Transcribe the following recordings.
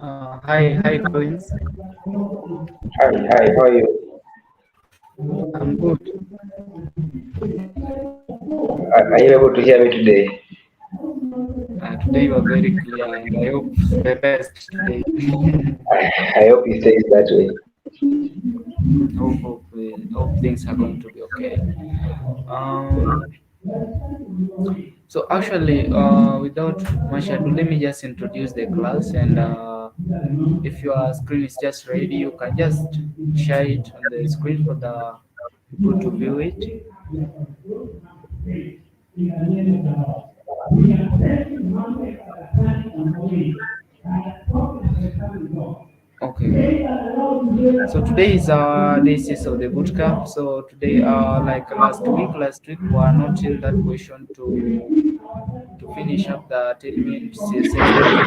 Hi, Collins. Hi, hi, how are you? I'm good. Are you able to hear me today? Today you are very clear, and I hope the best today. I hope it stays that way. Hope things are going to be okay. Um, so actually, without much ado, let me just introduce the class, and if your screen is just ready, you can just share it on the screen for the people to view it. Okay. So today is day six of the boot camp. So today, like last week we are not in that position to finish up the tailwind CSS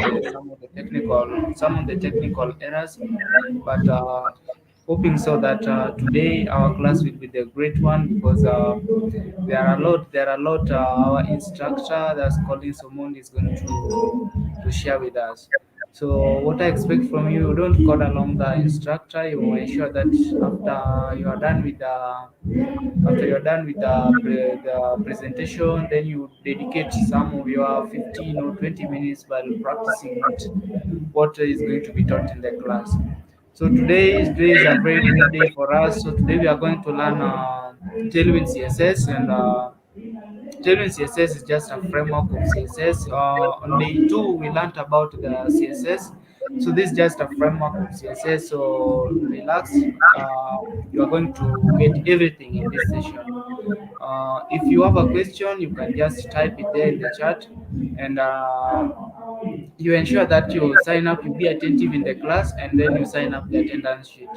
due to some of the technical errors. But hoping so that today our class will be the great one because there are a lot our instructor that's calling someone is going to share with us. So what I expect from you, you don't code along the instructor. You ensure that after you're done with the presentation, then you dedicate some of your 15 or 20 minutes while practicing what is going to be taught in the class. So today is a very great day for us. So today we are going to learn Tailwind CSS, and Tailwind CSS is just a framework of CSS. On day two, we learned about the CSS. So this is just a framework of CSS. So relax. You are going to get everything in this session. If you have a question, you can just type it there in the chat, and you ensure that you sign up, you be attentive in the class, and then you sign up the attendance sheet.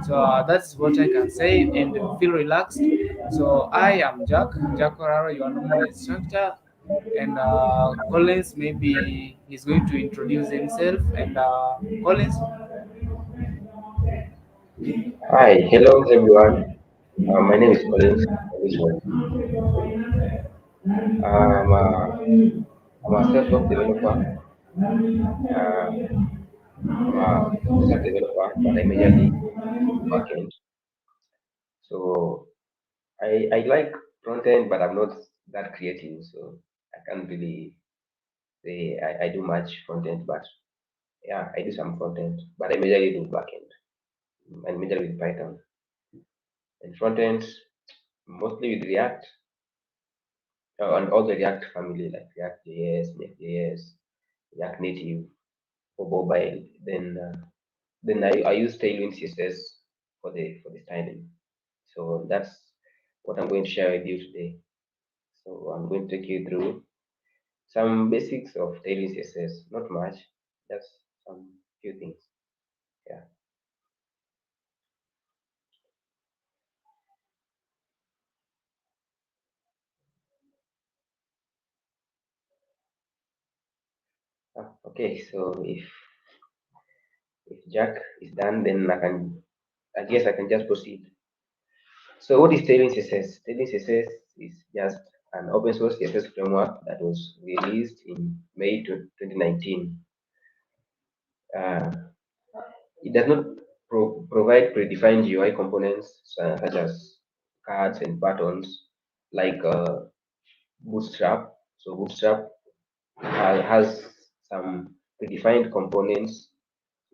So that's what I can say, and feel relaxed. So I am Jack Oraro, your normal instructor, and Collins, maybe he's going to introduce himself. And Collins. Hi, hello everyone. My name is Collins. This one. Um, uh, I'm a self-taught developer. Uh, I'm a full stack developer, but I majorly do backend. So I like front end, but I'm not that creative. So I can't really say I do much front end, but yeah, I do some front end, but I majorly do backend. I majorly with Python and front end mostly with React. And all the React family like React JS, Next.js, React Native for mobile. Then I use Tailwind CSS for the styling. So that's what I'm going to share with you today. So I'm going to take you through some basics of Tailwind CSS. Not much, just some few things. Yeah. Okay. So if Jack is done, then I guess I can just proceed. So what is Tailwind CSS? Tailwind CSS is just an open source CSS framework that was released in May 2019. Uh, it does not provide predefined UI components such as cards and buttons like Bootstrap. So Bootstrap has some predefined components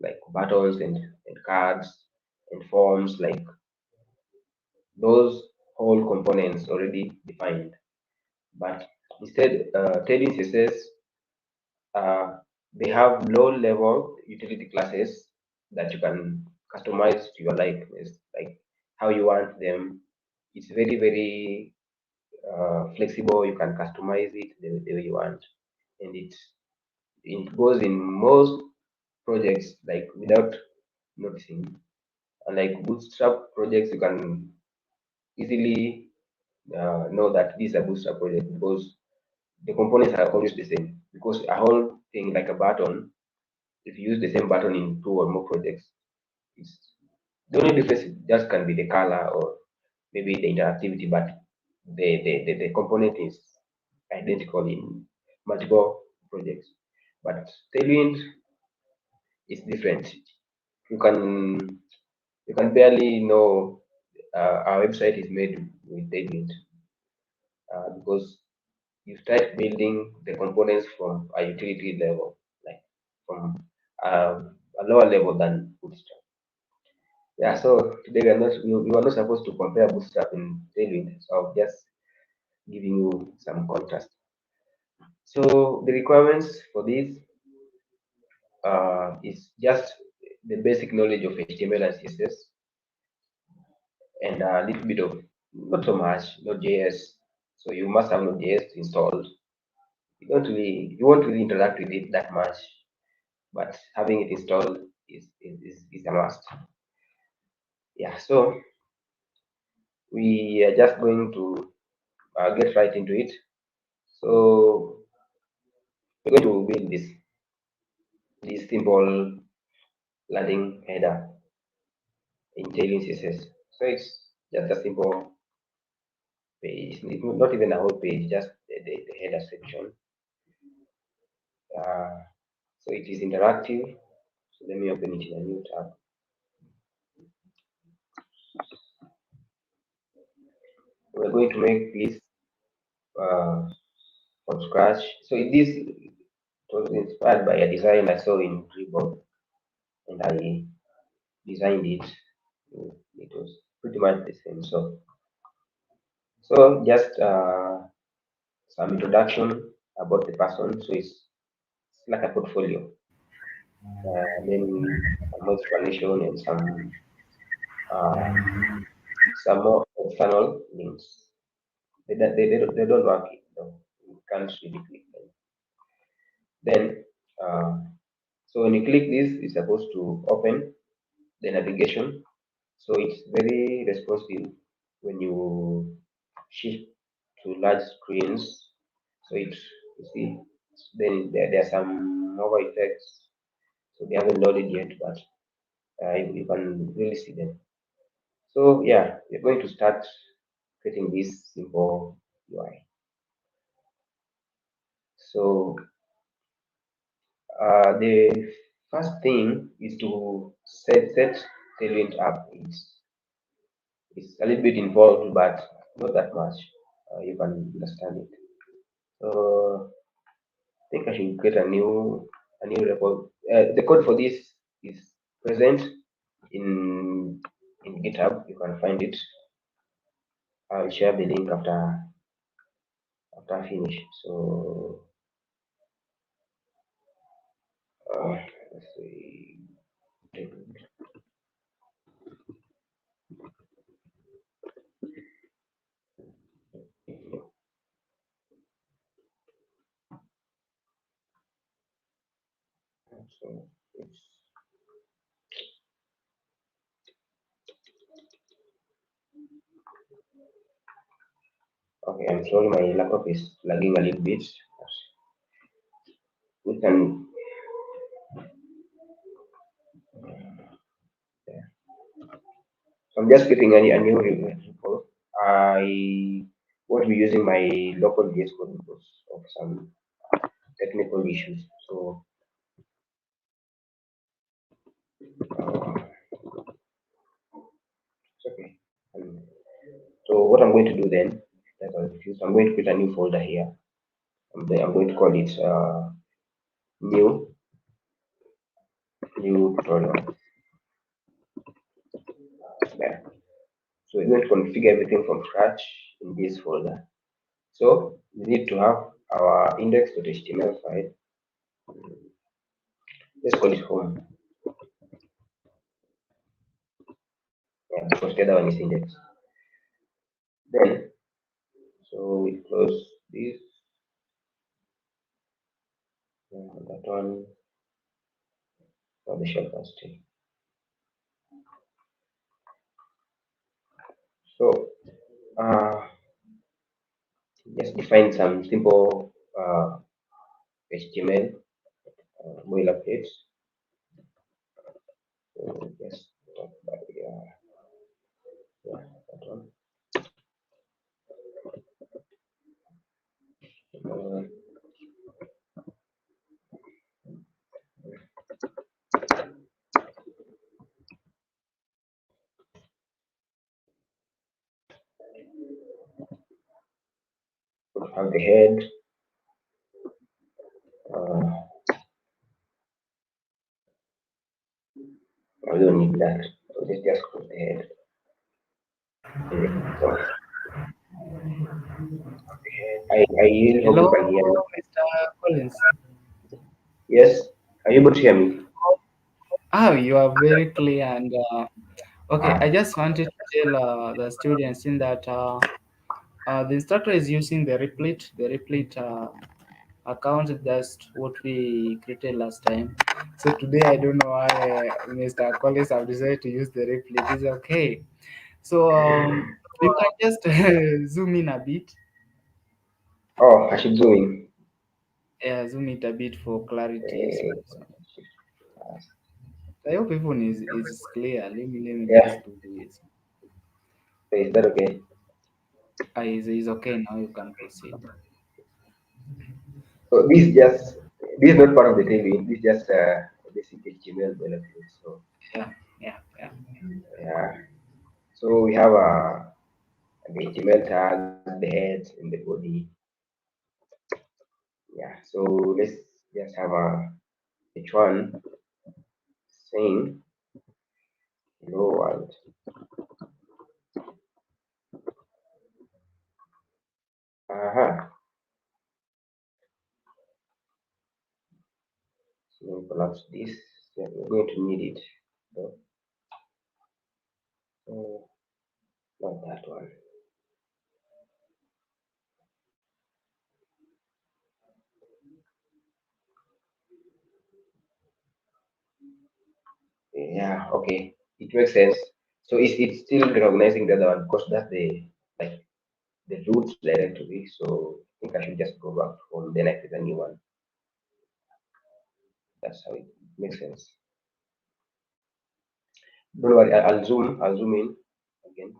like buttons and cards and forms, like those whole components already defined. But instead, Tailwind CSS, uh, they have low-level utility classes that you can customize to your likeness, like how you want them. It's very flexible. You can customize it the way you want, and it goes in most projects like without noticing. Unlike Bootstrap projects, you can easily know that this is a Bootstrap project because the components are always the same. Because a whole thing like a button, if you use the same button in two or more projects, it's the only difference just can be the color or maybe the interactivity, but the component is identical in multiple projects. But Tailwind it's different. You can you can barely know our website is made with Tailwind because you start building the components from a utility level, like from a lower level than Bootstrap. Yeah, so today we are not supposed to compare Bootstrap and Tailwind, so I'll just giving you some contrast. So the requirements for this is just the basic knowledge of HTML and CSS and a little bit of not so much Node.js. So you must have Node.js installed. You won't really interact with it that much, but having it installed is a must. Yeah, so we are just going to get right into it. So we're going to build this simple landing header in TailwindCSS. So it's just a simple page. It's not even a whole page, just the header section. So it is interactive. So let me open it in a new tab. We're going to make this from scratch. So this was inspired by a design I saw in Dribble, and I designed it. It was pretty much the same. So just some introduction about the person. So it's like a portfolio. Then some more explanation and uh, some more external links. They don't work. You can't really click them. Then, so when you click this, it's supposed to open the navigation. So it's very responsive when you shift to large screens. So you see, then there are some mobile effects. So they haven't loaded yet, but you can really see them. So yeah, we're going to start creating this simple UI. So the first thing is to set Tailwind up. It's a little bit involved, but not that much. You can understand it. So I think I should create a new record. The code for this is present in GitHub. You can find it. I'll share the link after I finish. So let's see. So it's okay. I'm sorry, my laptop is lagging a little bit. We can. Yeah. So I'm just getting a new report. I won't be using my local VS code because of some technical issues. So it's okay. Um, so what I'm going to do then, that I'm confused, I'm going to create a new folder here. I'm going to call it new new tutorial. There. So we're going to configure everything from scratch in this folder. So we need to have our index.html file. Let's call it home. Yeah, because the other one is index. Then, so we close this, that one, for the shell can stay. So, just define some simple HTML boilerplate. So just talk by yeah, that one. Uh, have the head. Uh, I don't need that. So just close the head. So I really hope Hello, you can hear me. Mr. Collins. Yes, are you able to hear me? Ah, you are very clear. And okay, I just wanted to tell the students in that the instructor is using the replete account. That's what we created last time. So today I don't know why Mr. Collins have decided to use the replete. It's okay. So you can just zoom in a bit. Oh, I should zoom in. Yeah, zoom it a bit for clarity. Uh, So I hope everyone is clear. Let me yeah, just do this. is that okay? Is okay now. You can proceed. So this is not part of the tailwind. This is just a basic HTML benefit. So Yeah, yeah, yeah. yeah. So we have the HTML tag, the head, and the body. Yeah. So let's just have a H1 saying hello world. Uh-huh. So we'll collapse this. Yeah, we're going to need it. So, not that one. Yeah, okay. It makes sense. So it's still recognizing the other one because that's like the root directory. So I think I should just go back home, then I create a new one. That's how it makes sense. Don't worry, I'll zoom in again.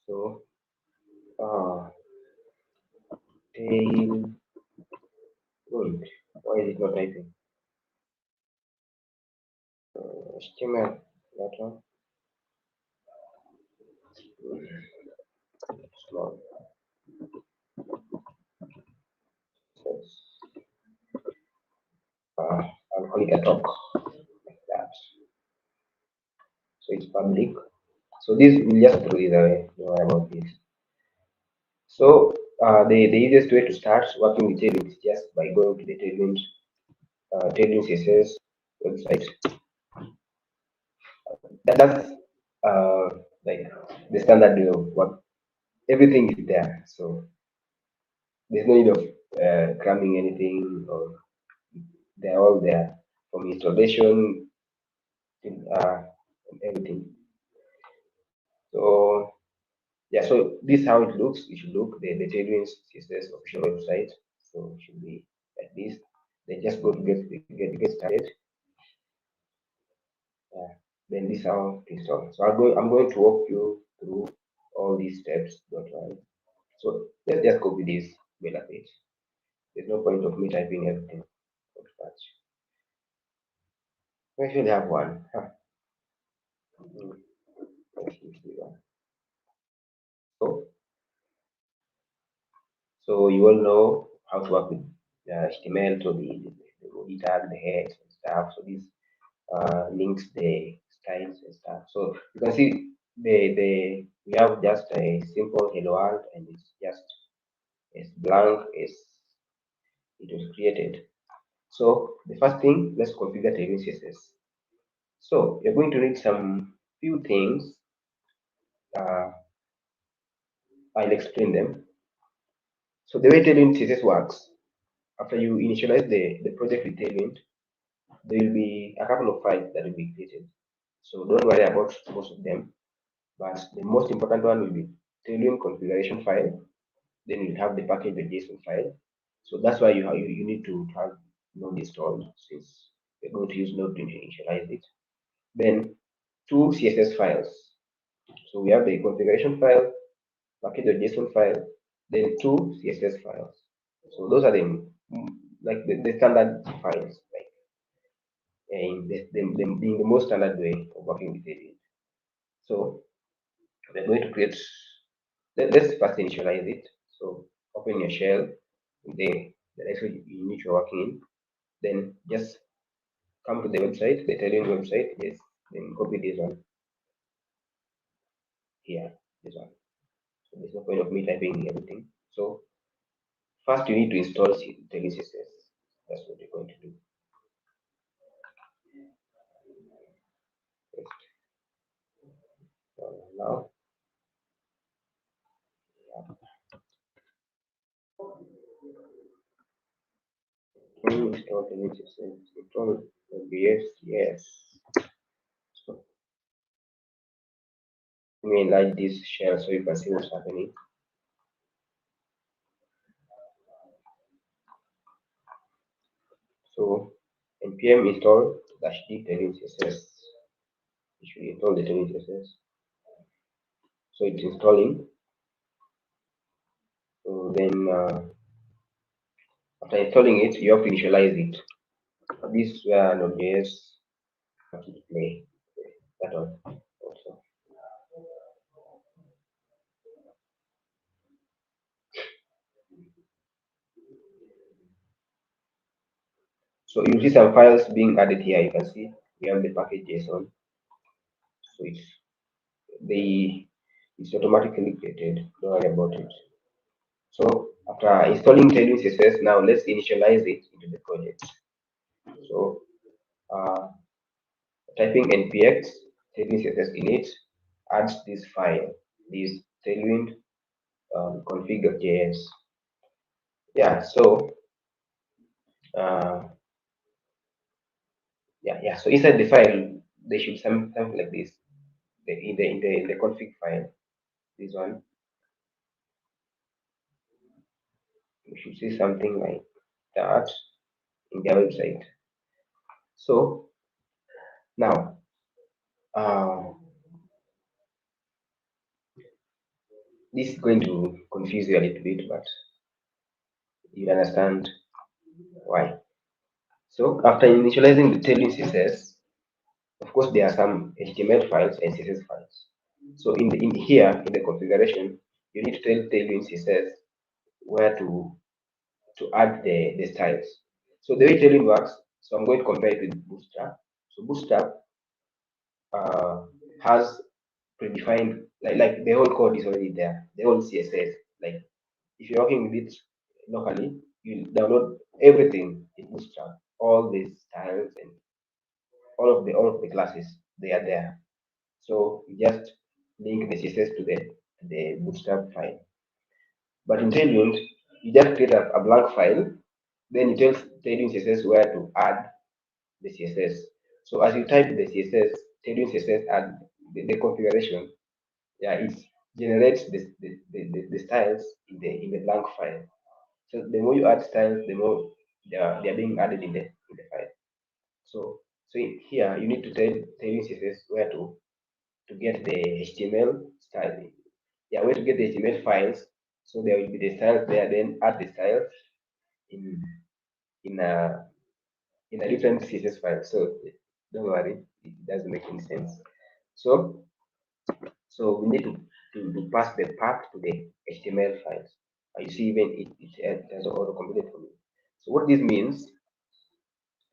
So tail wound. Why is it not typing? HTML. That one. Small. So, I'll call it a talk like that. So it's public. So this will just throw it away. Don't worry about this. So the easiest way to start working with Tailwind is just by going to the Tailwind CSS website. That's uh, like the standard way of what everything is there. So there's no need of cramming anything, or they're all there from installation and everything. So yeah, so this is how it looks. It should look the Tailwind CSS official website. So it should be like this. Then just go to get started. Yeah. Then this is how to install. So I'm going to walk you through all these steps. Don't worry. So let's just copy this Bella page. There's no point of me typing everything from scratch. We should have one. Huh. Mm, let's use this one. So, so you all know how to work with HTML, so the body tag, the heads and stuff. So these links, the styles and stuff. So you can see the we have just a simple hello world, and it's just as blank as it was created. So the first thing, let's configure Tailwind CSS. So you're going to need some few things. Uh, I'll explain them. So the way Tailwind CSS works, after you initialize the project with Tailwind, there will be a couple of files that will be created. So don't worry about most of them, but the most important one will be Tailwind configuration file. Then you'll have the package.json file. So that's why you need to have Node installed, since we're going to use Node to initialize it. Then two CSS files. So we have the configuration file, package.json file, then two CSS files. So those are like the standard files, like in them being the most standard way of working with it. So we're going to create. Let's first initialize it. So open your shell in the directory in which you're working in. Then just come to the website, the Tailwind website. Yes, then copy this one here, this one. So there's no point of me typing everything. So first you need to install Tailwind CSS. That's what you're going to do. Now, can you install Tailwind CSS? Install OBS, yes. So let me enlarge this shell so you can see what's happening. So npm install -d Tailwind CSS. You should install the Tailwind CSS. So it's installing. So then after installing it, you have to initialize it. This where Node.js to play that one also. So you see some files being added here. You can see we have the package JSON. So it's automatically created. Don't worry about it. So after installing Tailwind CSS, now let's initialize it into the project. So typing npx tailwind CSS init adds this file, this tailwind config.js. Yeah, so uh, yeah. So inside the file, there should something like this. In the config file, this one, you should see something like that in their website. So now, this is going to confuse you a little bit, but you understand why. So after initializing the tailwind CSS, of course, there are some HTML files and CSS files. So in here in the configuration, you need to tell Tailwind CSS where to add the styles. So the way Tailwind works, so I'm going to compare it with Bootstrap. So Bootstrap has predefined like the whole code is already there, the whole CSS. Like if you're working with it locally, you download everything in Bootstrap, all the styles and all of the classes, they are there. So you just link the CSS to the Bootstrap file. But in Tailwind, you just create a blank file, then you tell Tailwind CSS where to add the CSS. So as you type the CSS, Tailwind CSS add the configuration, yeah, it generates the styles in the blank file. So the more you add styles, the more they are being added in the file. So here you need to tell Tailwind CSS where to get the HTML style. Yeah, where to get the HTML files. So there will be the styles there, then add the styles in in a in a different CSS file. So don't worry, it doesn't make any sense. So we need to pass the path to the HTML files. You see, even it has auto completed for me. So what this means,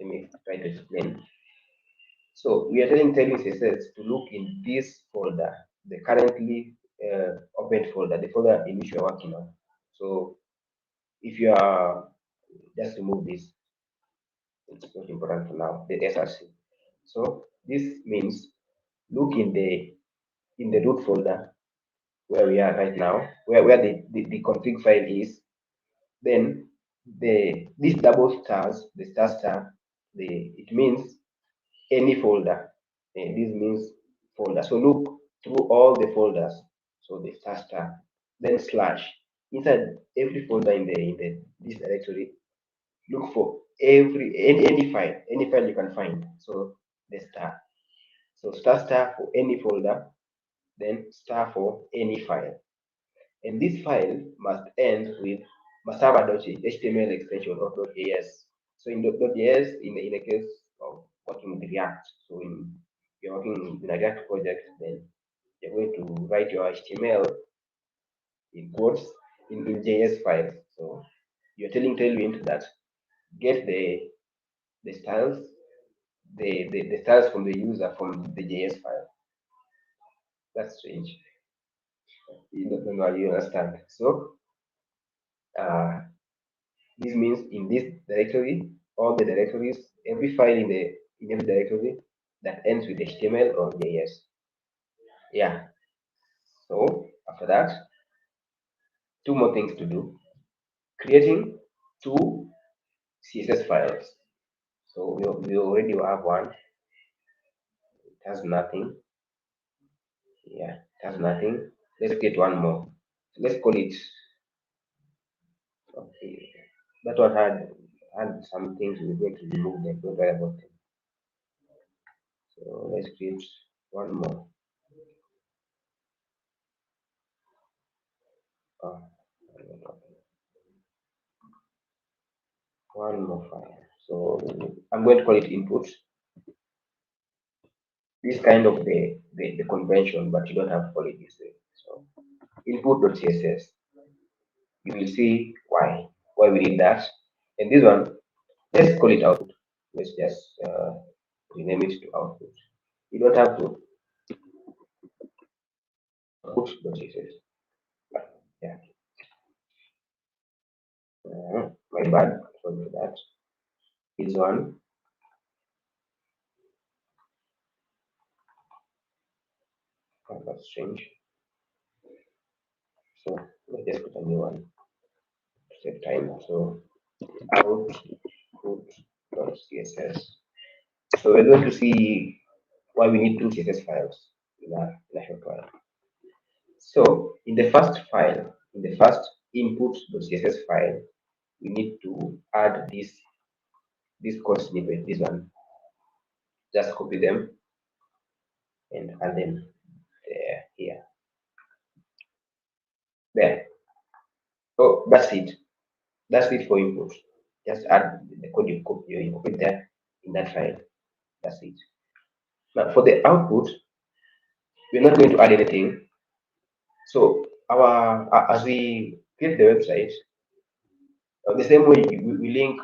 let me try to explain. So we are telling Tailwind CSS to look in this folder, the currently opened folder, the folder in which you are working on. So if you are just remove this, it's not important for now, the SRC. So this means look in the root folder where we are right now, where the config file is, then these double stars, the star, it means any folder. And this means folder. So look through all the folders. So the star, then slash. Inside every folder in this directory, look for any file you can find. So the star. So star for any folder, then star for any file. And this file must have a .html extension or .js. So in .js, in the case of working with React, so you're working in a React project, then you're going to write your HTML in quotes, in JS files. So you're telling Tailwind that get the styles, the styles from the user from the JS file. That's strange. You don't know, you understand. So uh, this means in this directory, all the directories, every file in every directory that ends with HTML or JS. Yeah. So after that, two more things to do. Creating two CSS files. So we already have one. It has nothing. Yeah, it has nothing. Let's get one more. So let's call it. Okay. That one had some things we're going to remove them. Don't worry about them. So let's create one more. Uh, one more file. So I'm going to call it input. This kind of the convention, but you don't have to call it this way. So input.css. You will see why we need that. And this one, let's call it output. Let's just rename it to output. You don't have to output.css. Yeah, my bad. Sorry for that. This one, that's strange. So let's just put a new one to save time. So output.css. So we're going to see why we need two CSS files in a short while. So in the first file, in the first input.css file, we need to add this code snippet, this one. Just copy them and add them there, here, there. Oh, that's it. That's it for input. Just add the code you copied there in that file. That's it. Now for the output, we're not going to add anything. So our as we create the website, the same way we link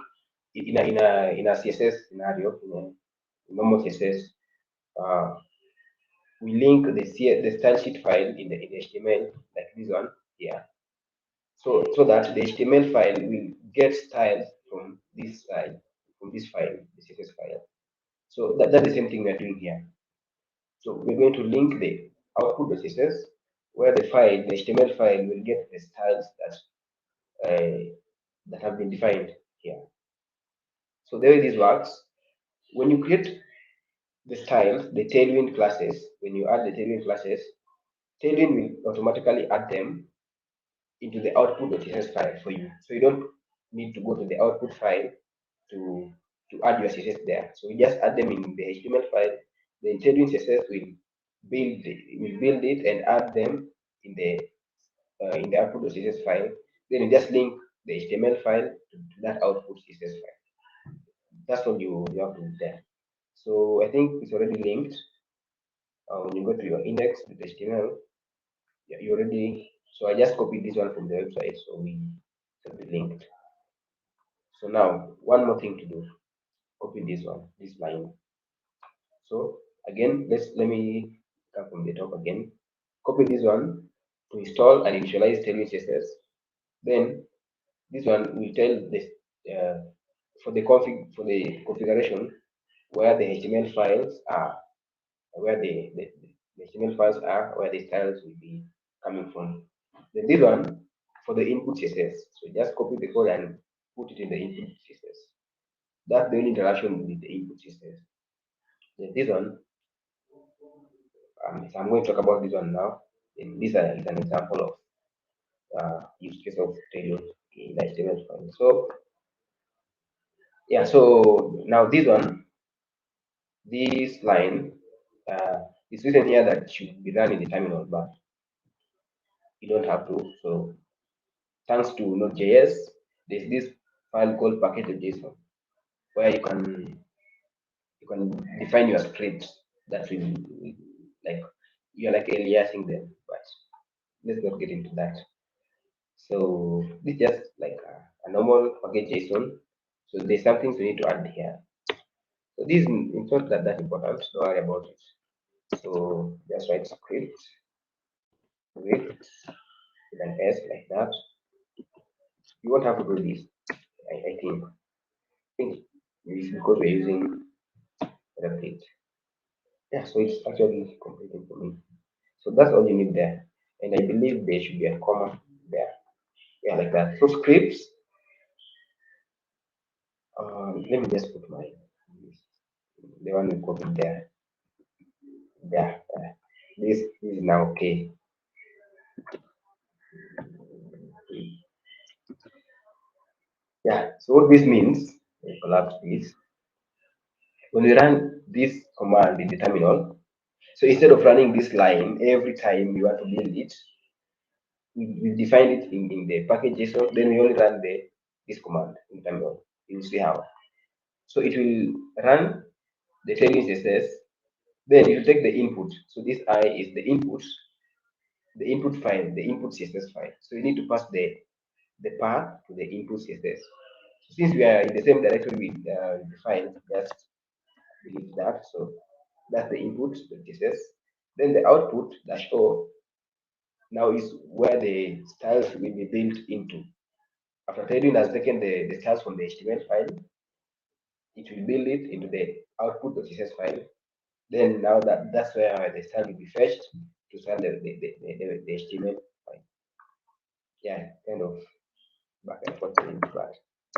in a CSS scenario, in normal CSS, uh, we link the style sheet file in the HTML like this one here. So that the HTML file will get styles from this side, from this file, the CSS file. So that's the same thing we're doing here. So we're going to link the output.css where the HTML file will get the styles that have been defined here. So the way this works, when you create the styles, the Tailwind classes, when you add the Tailwind classes, Tailwind will automatically add them into the output.css file for you. So you don't need to go to the output file to add your CSS there. So we just add them in the HTML file. The TailwindCSS will build it and add them in the output.css file. Then you just link the HTML file to that output CSS file. That's all you have to do there. So I think it's already linked. When you go to your index with HTML, yeah, you already. So I just copied this one from the website, so we should be linked. So now one more thing to do. Copy this one, this line. So again, let me come from the top again. Copy this one to install and initialize TailwindCSS. Then this one will tell this for the configuration where the HTML files are, where the HTML files are, where the styles will be coming from. Then this one for the input CSS. So just copy the code and put it in the input CSS. That's the only interaction with the input CSS. Then this one, so I'm going to talk about this one now. And this is an example of use case of Tailwind in HTML file. So yeah, so now this line is written here that should be run in the terminal, but you don't have to. So thanks to Node.js, there's this file called package.json where you can define your scripts that will like you're like aliasing them, but let's not get into that. So this just like a normal package JSON. So there's something we need to add here. So this is not that important. Don't worry about it. So just write script with an S like that. You won't have to do this. I think it's because we're using Replit. Yeah, so it's actually completing for me. So that's all you need there. And I believe there should be a comma there. Yeah, like that. So scripts, let me just put my the one we copied there. There. This is now okay. Yeah. So what this means, collapse this. When we run this command in the terminal, so instead of running this line every time you want to build it, we define it in the package JSON, then we only run this command in terminal. You'll see how. So it will run the tailings CSS. Then you take the input. So this I is the input file, the input CSS file. So you need to pass the path to the input CSS. Since we are in the same directory with the file, just delete that. So that's the input, the CSS. Then the output dash O now is where the styles will be built into. After Tailwind has taken the styles from the HTML file, it will build it into the output.css file. Then now that's where the style will be fetched to start the HTML file. Yeah, kind of back and forth in class.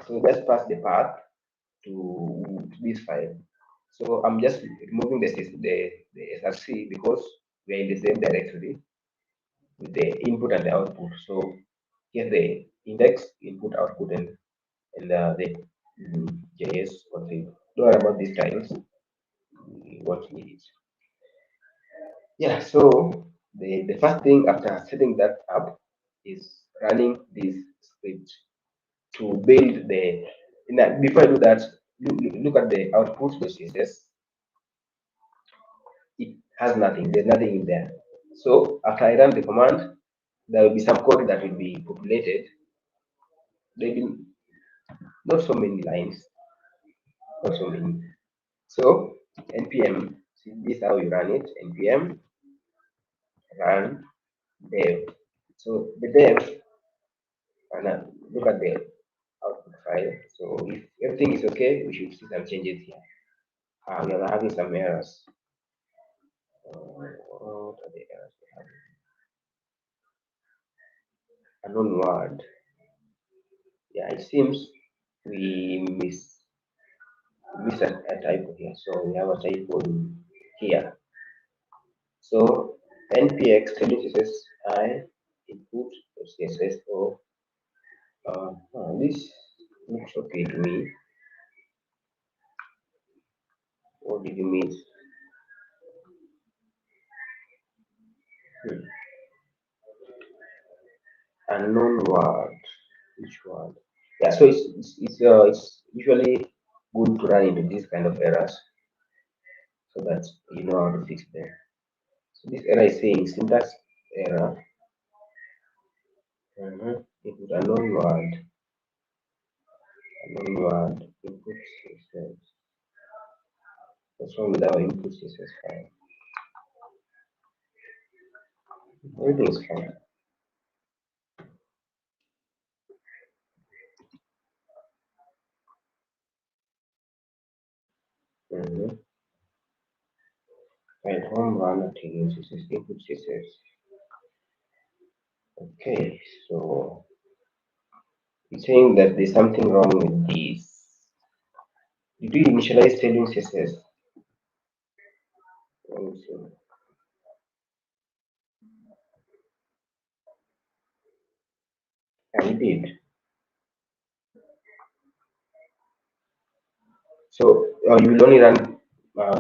So let's pass the path to this file. So I'm just removing the SRC because we're in the same directory with the input and the output. So here's the index, input, output, and the JS config. Don't worry about these styles. We won't need it. Yeah, so the first thing after setting that up is running this script to build the. Now, before I do that, look at the output, the CSS. It has nothing. There's nothing in there. So after I run the command, there will be some code that will be populated. There will be not so many lines, not so many. So npm, see, this is how you run it. Npm run dev. So the dev, and look at the output file. So if everything is okay, we should see some changes here. We are having some errors. What are the errors we have? Unknown word. Yeah, it seems we miss a typo here. So we have a typo here. So npx css I input css or this looks okay to me. What did you miss? Hmm. Unknown word. Which word? Yeah, so it's usually good to run into these kind of errors so that you know how to fix them. So this error is saying syntax error. Input unknown word, input CSS. What's wrong with our input CSS file? Everything is fine. Mm-hmm. Right, home run activity CSS, input CSS. Okay, so it's saying that there's something wrong with this. Did we initialize tailwind CSS? Let me see. Yeah, we did. So you will only run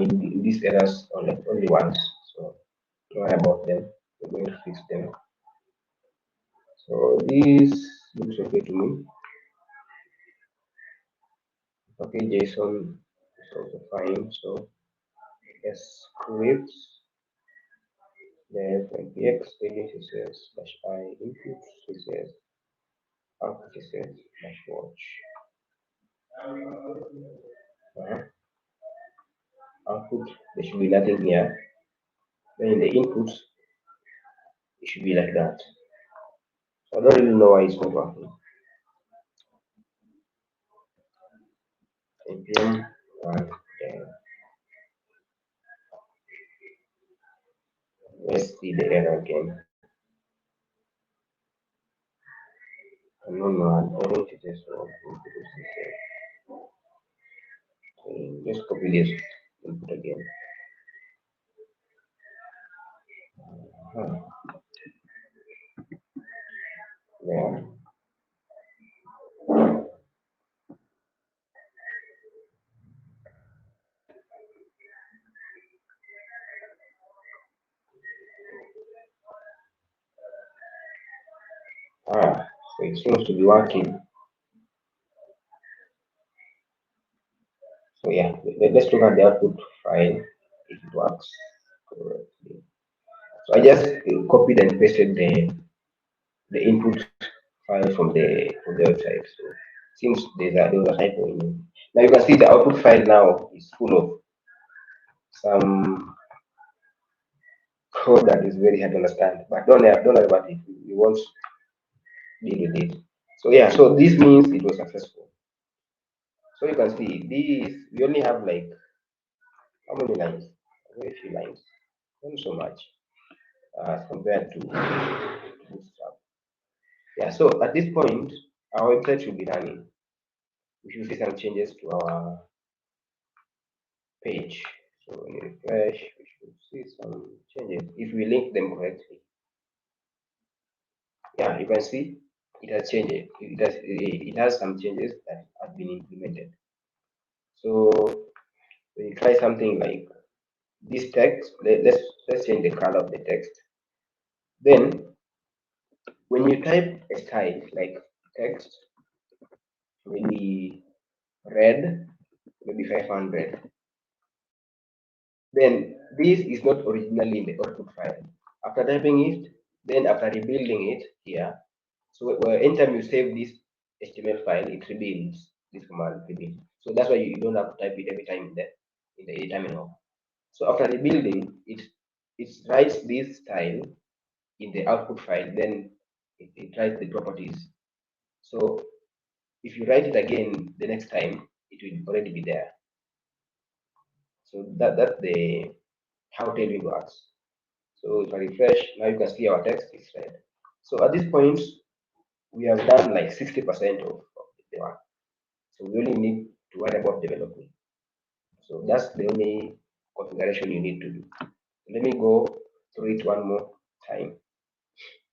in these errors only once. So don't worry about them. We're going to fix them. So this looks okay to me. Okay, JSON is also fine. So yes, scripts then npx css slash I input css. output CSS dashboard. Uh, output, there should be nothing here. Then in the inputs, it should be like that. So I don't really know why it's not working. npm and then let's see the error again. Unknown one, identity so just copy this input again. Huh. There. So it seems to be working. So yeah, let's look at the output file if it works correctly. So I just copied and pasted the input file from the website. So since there was a typo in it. Now you can see the output file now is full of some code that is very hard to understand. But don't worry about it. We won't deal with it. So yeah, so this means it was successful. So you can see this we only have like how many lines? Very few lines. Not so much as compared to Bootstrap. Yeah, so at this point our website should be running. We should see some changes to our page. So when you refresh, we should see some changes if we link them correctly. Yeah, you can see it has changed. It has some changes that have been implemented. So when you try something like this text, let's change the color of the text. Then when you type a style like text, maybe red, maybe 500, then this is not originally in the output file. After typing it, then after rebuilding it here, so anytime you save this HTML file, it rebuilds this command rebuild. So that's why you don't have to type it every time in the terminal. So after rebuilding, it writes this style in the output file, then it writes the properties. So if you write it again the next time, it will already be there. So that's the how Tailwind works. So if I refresh, now you can see our text is red. So at this point, we have done like 60% of the work. So we only need to worry about development. So that's the only configuration you need to do. Let me go through it one more time.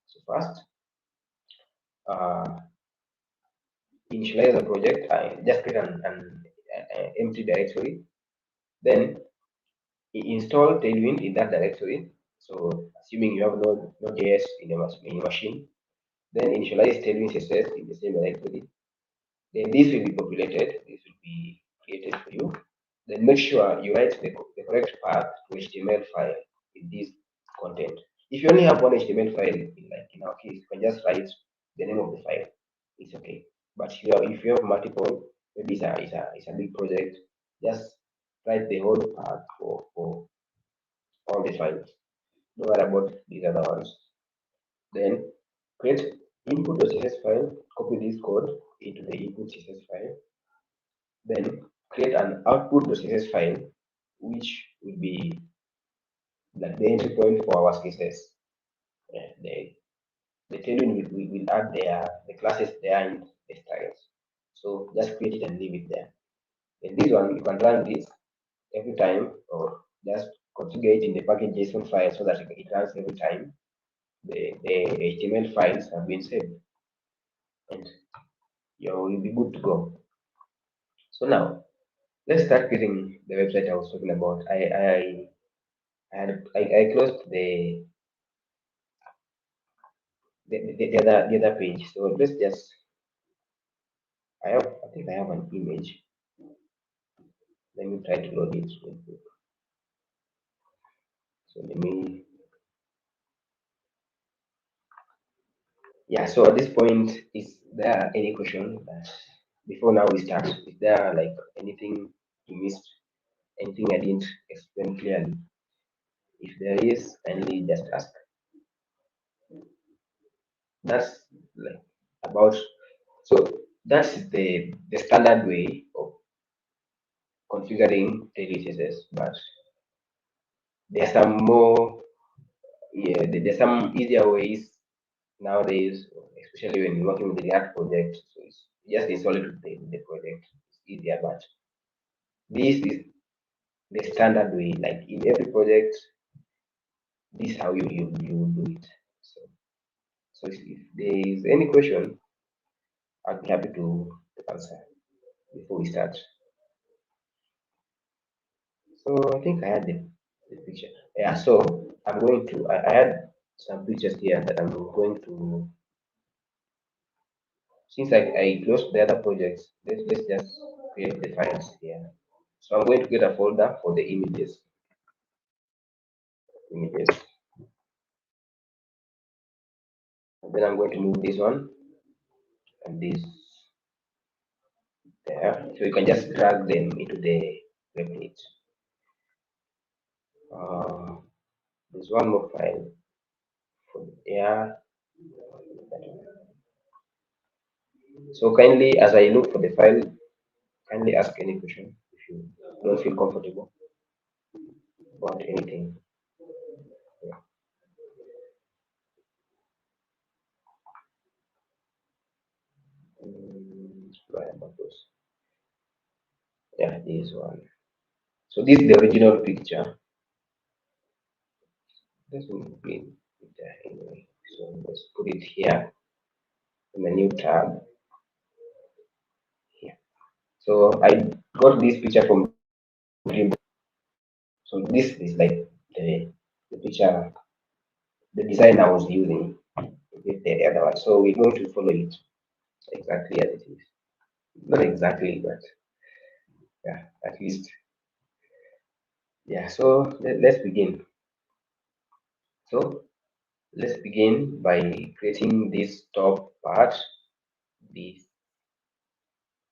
So first, uh, initialize the project. I just create an empty directory. Then install Tailwind in that directory. So assuming you have Node.js in your machine, then initialize Tailwind CSS in the same directory. Then this will be populated. This will be created for you. Then make sure you write the correct path to HTML file with this content. If you only have one HTML file, like in our case, you can just write the name of the file. It's okay. But if you have multiple, maybe it's a big project, just write the whole path for all the files. Don't worry about these other ones. Then create input.css file, copy this code into the input.css file. Then create an output.css file, which will be like the entry point for our CSS. The tailwind will add the classes there and the styles. So just create it and leave it there. And this one you can run this every time or just configure it in the package.json file so that it runs every time the HTML files have been saved. And you will be good to go. So now let's start creating the website I was talking about. I closed the other page. So let's just I think I have an image. Let me try to load it real quick. So let me yeah. So at this point is there are any questions that before now we start? Is there like anything you missed? Anything I didn't explain clearly? If there is, kindly just ask. That's like about so that's the standard way of configuring TailwindCSS, but there's some more yeah, there's some easier ways nowadays, especially when you're working with the React project. So it's just install it with the project. It's easier, but this is the standard way. Like in every project, this is how you do it. So if there is any question, I'll be happy to answer before we start. So I think I had the picture. Yeah, so I'm going to I had some pictures here that I'm going to since I closed the other projects, let's just create the files here. So I'm going to get a folder for the images. And then I'm going to move this one and this there. So you can just drag them into the template. Uh, there's one more file for here. So kindly, as I look for the file, kindly ask any question if you don't feel comfortable about anything. Yeah. Right about those. Yeah, this one. So this is the original picture. This will be there anyway. So let's put it here in a new tab here. So I got this picture from Dream. So this is like the picture, the design I was using with the other one. So we're going to follow it exactly as it is. Not exactly, but yeah, at least. Yeah, so let's begin. So let's begin by creating this top part, this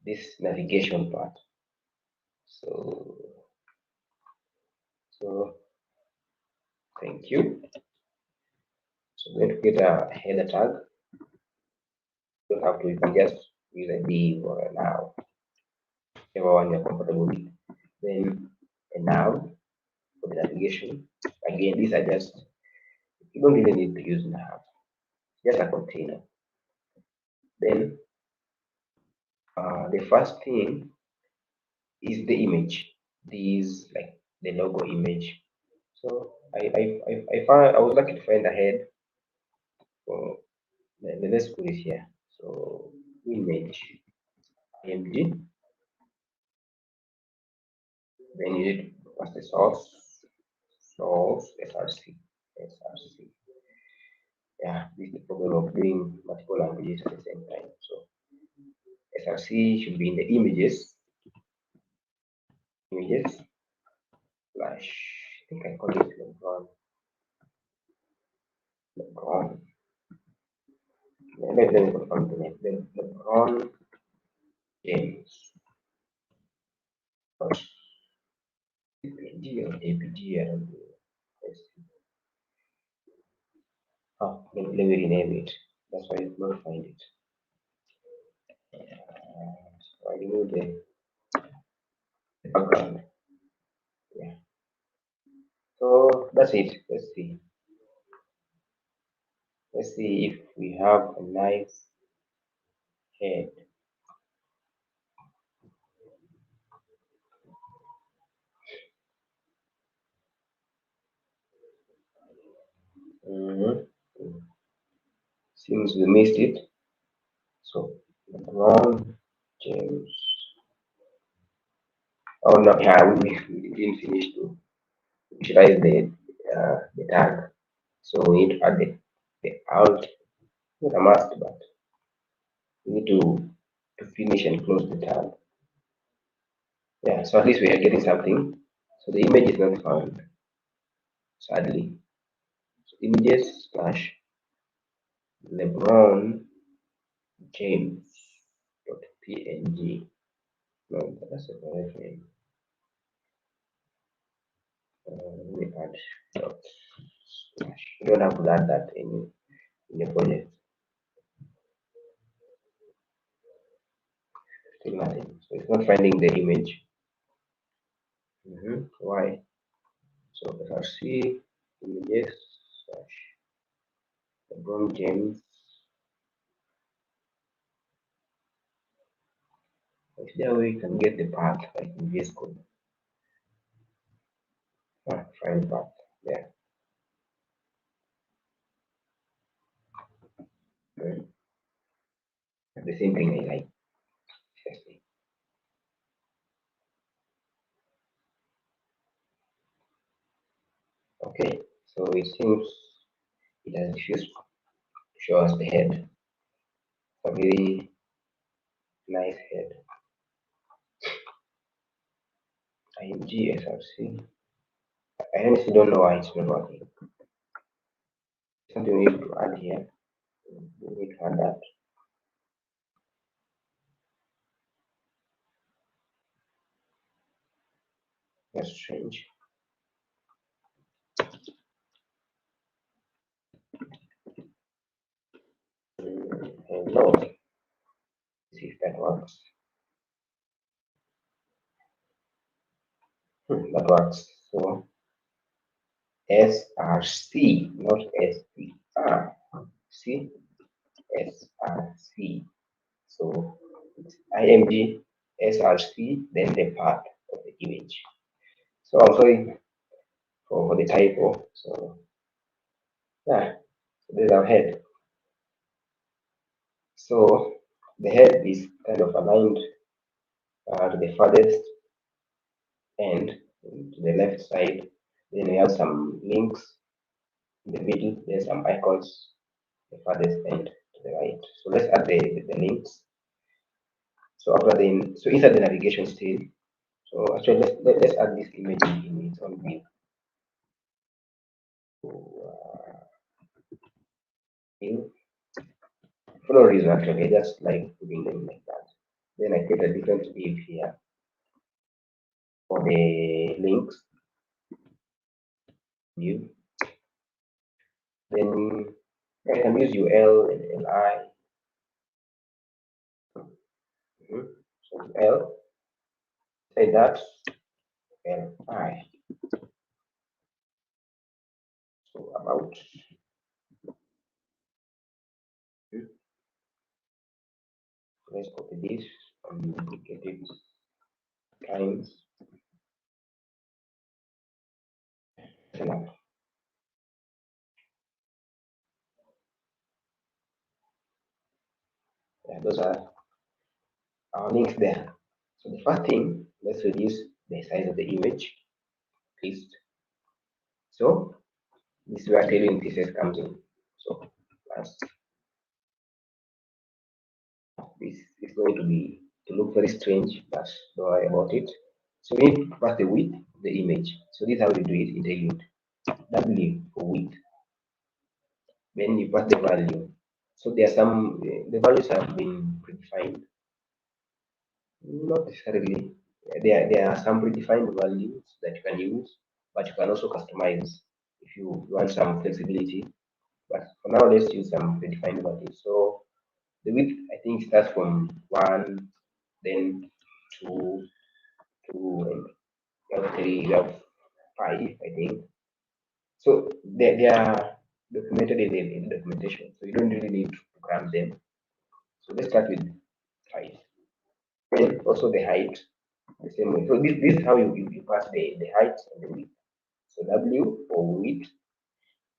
this navigation part. So so thank you. So we're going to get a header tag. You don't have to, you can just use a div or a now, whichever one you're comfortable with. Then a now for the navigation. Again, these are just, you don't really need to use now, just a container. Then the first thing is the image. These like the logo image. So I found I was lucky to find a head. So let's put it here. So image img. Then you need to pass the source src. Yeah, this is the problem of doing multiple languages at the same time. So src should be in the images slash. I think I call it Lebron. Let me confirm the name. Lebron James. APG or APG. I don't know. Let me rename it. That's why you will not find it. So I remove the background. Yeah. So that's it. Let's see. Let's see if we have a nice head. Mhm. Seems we missed it. So LeBron James. Oh no, yeah, we didn't finish to initialize the tag. So we need to add the alt. Not a must, but we need to finish and close the tab. Yeah, so at least we are getting something. So the image is not found, sadly. So images slash LeBron James.png. No, that's a correct name. Let me add dot slash. You don't have to add that in your project. Still nothing. So it's not finding the image. Why? So src images slash LeBron James. Is there a way you can get the path like in VS Code? Find path there. Okay. The same thing I like. Okay, so it seems it has refused to show us the head. A very nice head. IMG I honestly don't know why it's not working. Something we need to add here. We need to add that. That's strange. Hello. See if that works. That works. So SRC, not SPR. See? SRC. So it's IMG SRC, then the path of the image. So I'm sorry for the typo. So yeah, so there's our head. So the head is kind of aligned to the farthest end to the left side. Then we have some links in the middle. There's some icons the farthest end to the right. So let's add the links. So after then, so inside the navigation still. So actually, let's add this image in its own view. View. For no reason actually, I just like putting them like that. Then I create a different div here for the links view. Then I can use UL and LI. So L, say that LI. So about. Let's copy this and duplicate it times. Enough. Yeah, those are our links there. So the first thing, let's reduce the size of the image list. So this is where TailwindCSS comes in. So this is going to look very strange, but don't worry about it. So we need to pass the width of the image. So this is how we do it in Tailwind. W for width. Then you pass the value. So there are some the values have been predefined. Not necessarily. There are some predefined values that you can use, but you can also customize if you want some flexibility. But for now, let's use some predefined values. So the width, I think, starts from 1, then 2, 2, and you have 3, you have 5, I think. So they are documented in the documentation, so you don't really need to cram them. So let's start with 5. And also the height, the same way. So this is how you pass the height and the width. So W for width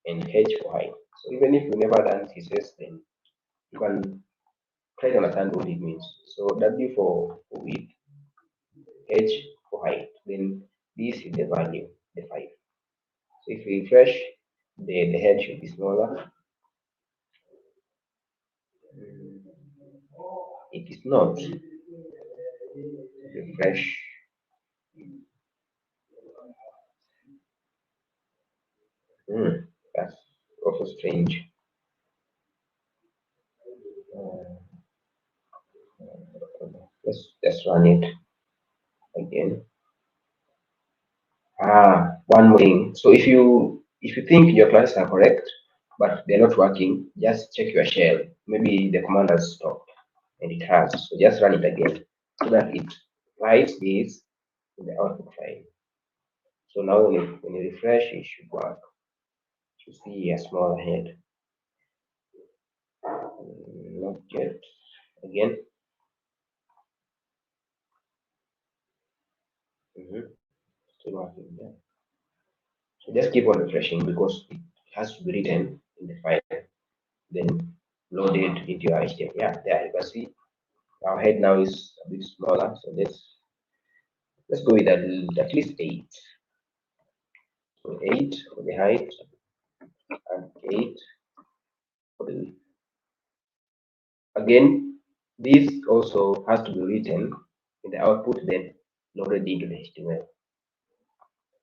and H for height. So even if you never done CSS, then you can try to understand what it means. So W for width, H for height. Then this is the value, the 5. So if we refresh, the head should be smaller. It is not. Refresh. That's also strange. Let's just run it again. One more thing. So if you think your classes are correct but they're not working, just check your shell. Maybe the command has stopped and it has. So just run it again so that it writes this in the output file. So now when you refresh, it should work. You see a small head. Not yet. Again. Still working there. So just keep on refreshing because it has to be written in the file, then loaded into your HTML. Yeah, there you can see our head now is a bit smaller. So let's go with at least 8. So 8 for the height and 8 for the again. This also has to be written in the output, then loaded into the HTML.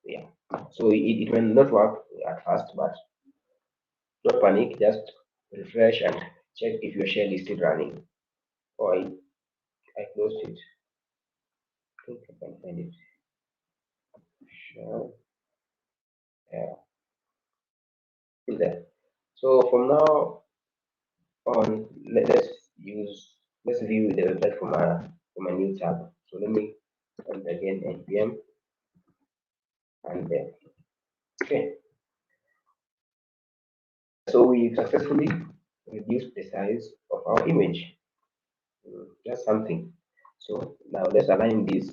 Yeah. So it may not work at first, but don't panic. Just refresh and check if your shell is still running. Oh, I closed it. I think I can find it. Shell. Yeah, still there. So from now on, let's view the website from a new tab. So let me run it again npm and then okay. So we successfully reduced the size of our image. Just something. So now let's align this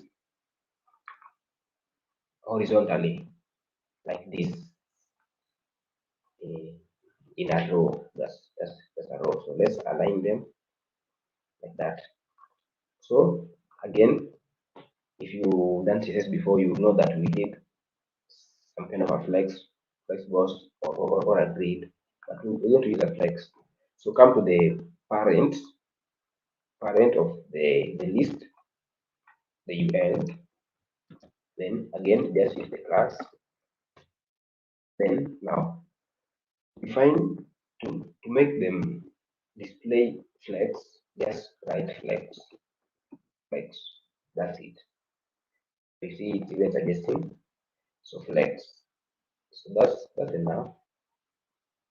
horizontally like this uh, in a row. That's a row. So let's align them like that. So again, if you done CSS before, you know that we did some kind of a flex box or a grid, but we don't use a flex. So come to the parent of the list, the UL, then again just use the class. Then now define to make them display flex, just write flex. That's it. You see it's even suggesting so flex. So that's enough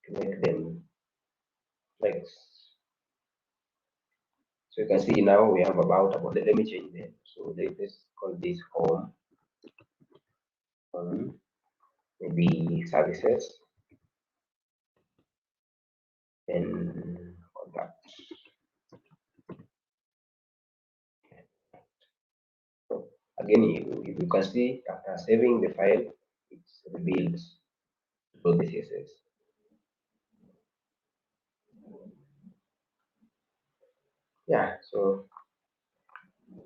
to make them flex. So you can see now we have about let me change them. So let's call this home, maybe services, and contact. So again, you can see after saving the file, it's rebuilt to the CSS. Yeah, so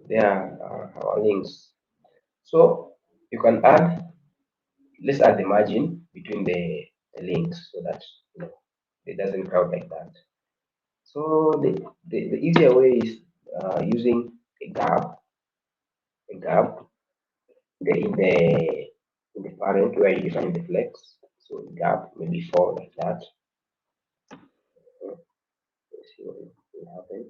there are our links. So you can let's add the margin between the links so that it doesn't crowd like that. So the easier way is using a gap in the parent where you define the flex. So gap maybe 4 like that. Let's see what will happen.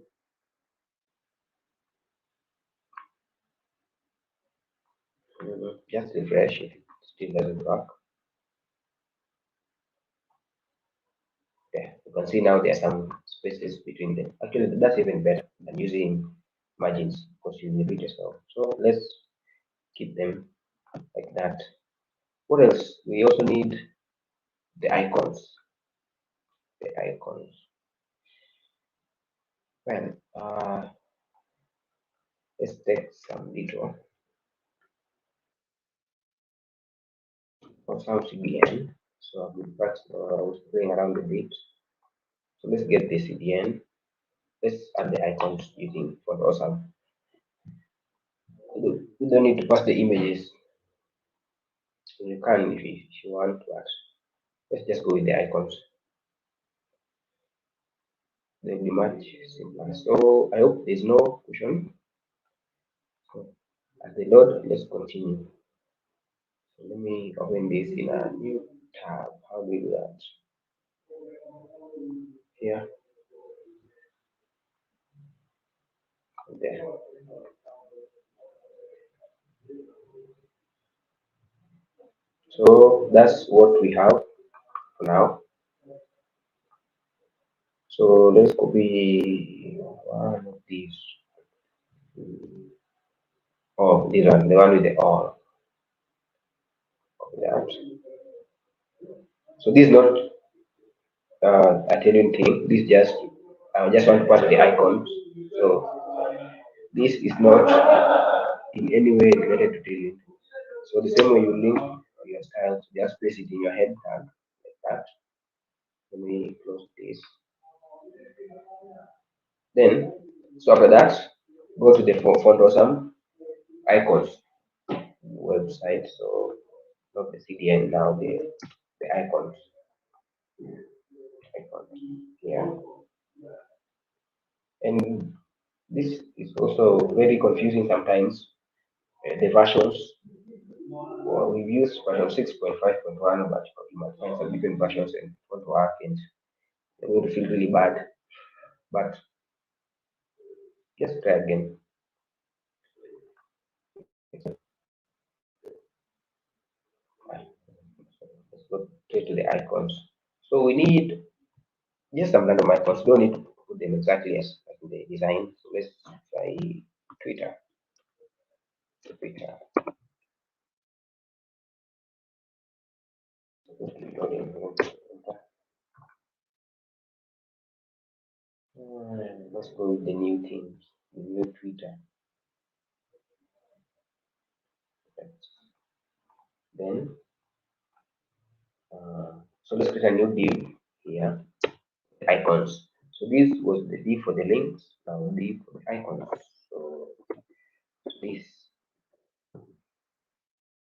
Just refresh if it still doesn't work. Yeah, you can see now there are some spaces between them. Actually, that's even better than using margins because you repeat yourself. So let's keep them like that. What else? We also need the icons. The icons. Well, let's take some detour for some CDN. So I've been playing around a bit. So let's get the CDN. Let's add the icons using for awesome. You don't need to pass the images. You can if you want, but let's just go with the icons. They'll be much simpler. So I hope there's no question. So as they load, let's continue. So let me open this in a new tab. How do we do that? Here, there. So that's what we have for now. So let's copy one of these. Oh, this one, the one with the all. Copy that. So this is not a Tailwind thing. This just I just want to pass the icons. So this is not in any way related to Tailwind. So the same way you link your styles, just place it in your head tag like that. Let me close this. Then, so after that, go to the font awesome icons website. So not the CDN now, the icons here. And this is also very confusing sometimes. The versions, well, we've used version 6.5.1, but you might find some different versions and it won't work and it would feel really bad. But just try again. Let's go straight to the icons. So we need just some random icons. Don't need to put them exactly as in the design. So let's try Twitter. Twitter. Let's go with the new things. The new Twitter. Then, so let's create a new div here. Icons. So this was the div for the links. Now div for the icons. So this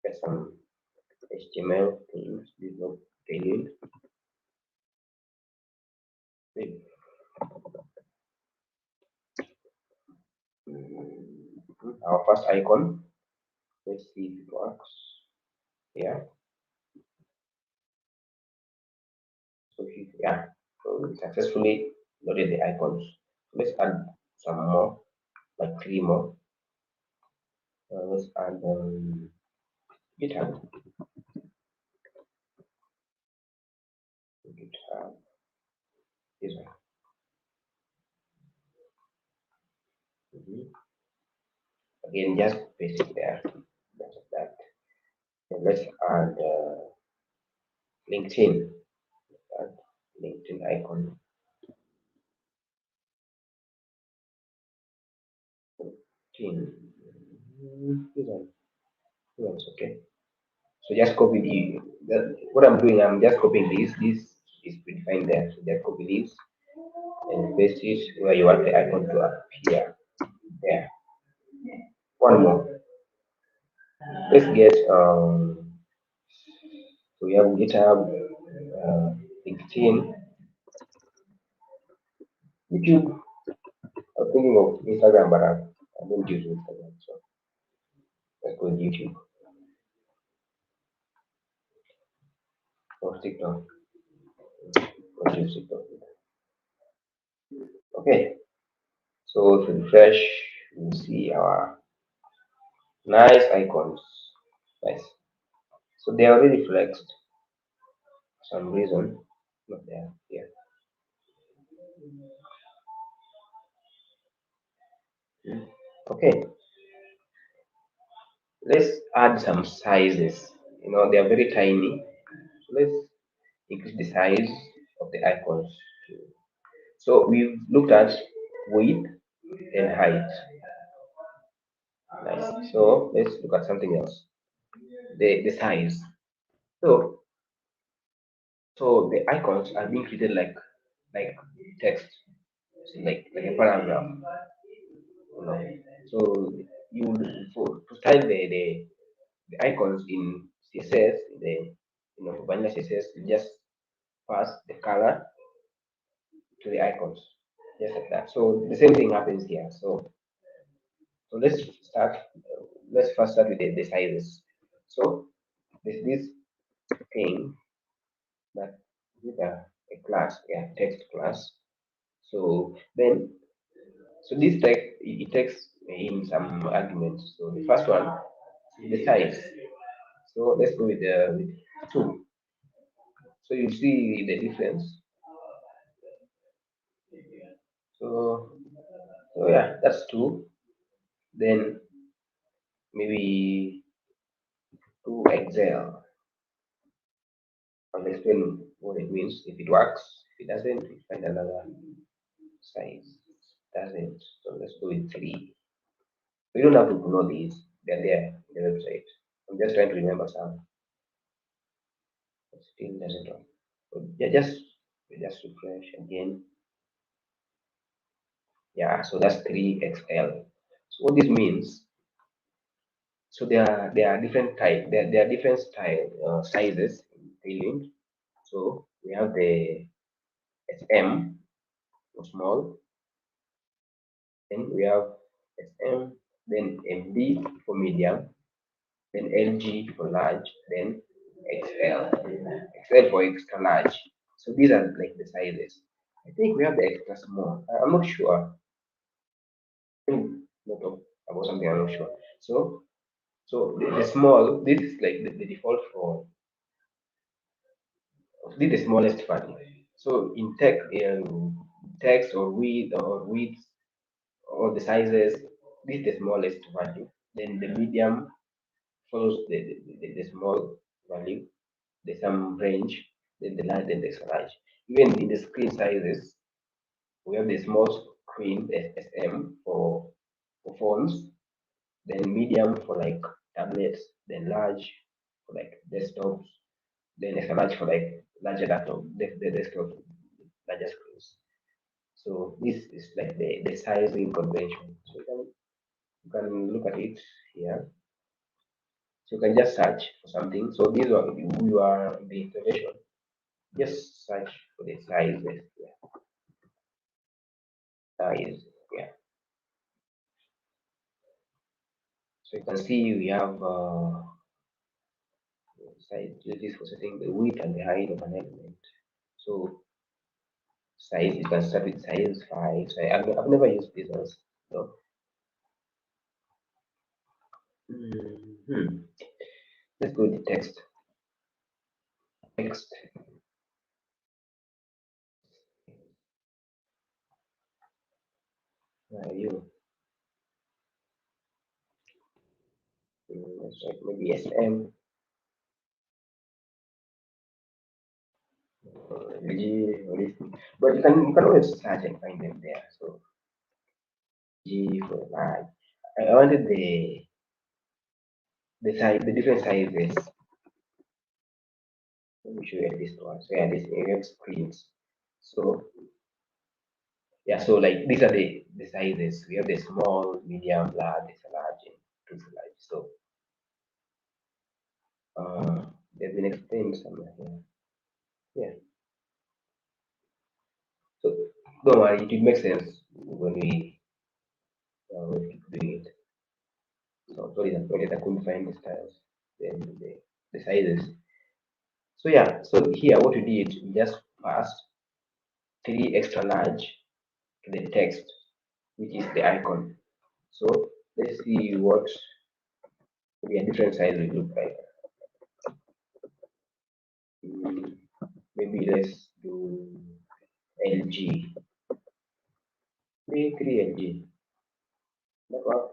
get some HTML things. This is not tailored. Our first icon. Let's see if it works. Yeah. So yeah. So we successfully loaded the icons. So let's add some more, like three more. Let's add GitHub. GitHub. This one. Mhm. Again, just paste it there. That's that. And let's add LinkedIn. Add LinkedIn icon. LinkedIn. This one. This one's okay. So just copy what I'm doing, I'm just copying this. This is predefined there. So just copy this and paste it where you want the icon to appear. There. One more. Let's get so we have GitHub, LinkedIn, YouTube. I'm thinking of Instagram, but I don't use Instagram, so let's go with YouTube or TikTok. Let's use TikTok. Okay, so if we refresh, we'll see our nice icons. Nice. So they are already flexed for some reason. Not there. Here. Okay, let's add some sizes. You know, they are very tiny. So let's increase the size of the icons. So we've looked at width and height. Nice. So let's look at something else. The size. So so the icons are being treated like text, so like a paragraph. You know. So you for to style the icons in CSS, vanilla CSS, you just pass the color to the icons, just like that. So the same thing happens here. So let's start. Let's first start with the sizes. So there's this thing that with a class, yeah, text class. So then, so this text it takes in some arguments. So the first one is the size. So let's go with two. So you see the difference. So so yeah, that's two. Then maybe two Excel. I'll explain what it means. If it works, if it doesn't, we find another size. Doesn't. So let's go with three. We don't have to know these. They're there in the website. I'm just trying to remember some. It still doesn't work. So yeah, just refresh again. Yeah, so that's 3XL. So what this means, so there are different type, there are different sizes in Tailwind. So we have the SM for small, then we have SM, then MD for medium, then LG for large, then XL. XL for extra large. So these are like the sizes. I think we have the extra small. I'm not sure. Not about something I'm not sure. So the small, this is like the default for this is the smallest value. So in text or width or the sizes, this is the smallest value. Then the medium follows the small value. There's some range, then the large, then the extra large. Even in the screen sizes, we have the small screen SM for phones, then medium for like tablets, then large for like desktops, then extra large for like larger laptop, the desktop, larger screens. So this is like the sizing convention. So you can look at it here. So you can just search for something. So these are you are in the installation. Just search for the sizes. Yeah, size. Yeah. So you can see we have size uses for setting the width and the height of an element. So size, you can start with size 5. So I've never used this ones. No. Mhm. Let's go with the text. Text. You. Let's try maybe SM. G. Or this. But you can always search and find them there. So G for large. I wanted the different sizes. Let me show you this one. So yeah, this we have screens. So yeah, so like these are the sizes. We have the small, medium, large, extra large, and extra large. So they've been explained somewhere here. Yeah. So don't worry, it will make sense when we keep doing it. So sorry that I couldn't find the styles, then the sizes. So yeah, so here what we did, we just passed 3 extra large to the text, which is the icon. So let's see what a different size will look like. Mm, Maybe let's do LG. 3 LG. That work?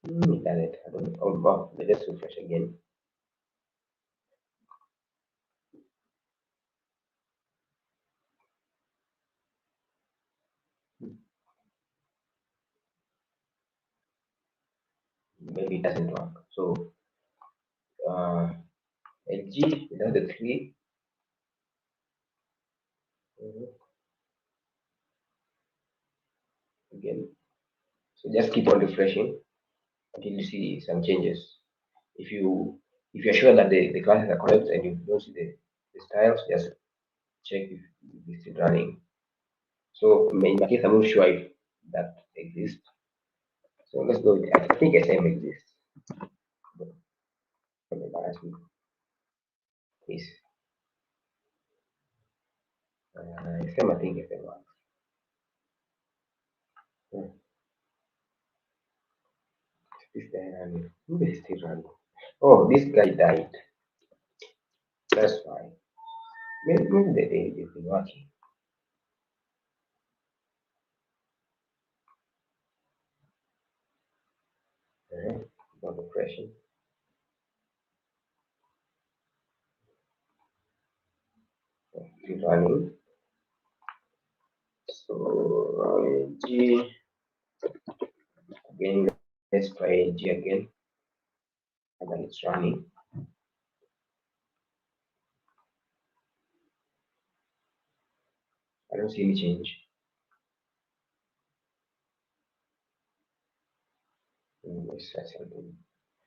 It doesn't. I don't know. Oh, wow. Let's refresh again. Maybe it doesn't work. So LG, that's the 3. Mhm. Again. So just keep on refreshing until you see some changes. If you if you're sure that the classes are correct and you don't see the styles, just check if it's still running. So in my case, I'm not sure if that exists. So let's go with I think SM exists. Don't embarrass me, please. SM, I think SM works. Hmm. This guy running. Who is still running? Oh, this guy died. That's why. Maybe they've been working. Uh, About depression. Still running. So G again. Let's try G again. And then it's running. I don't see any change. Let's try something.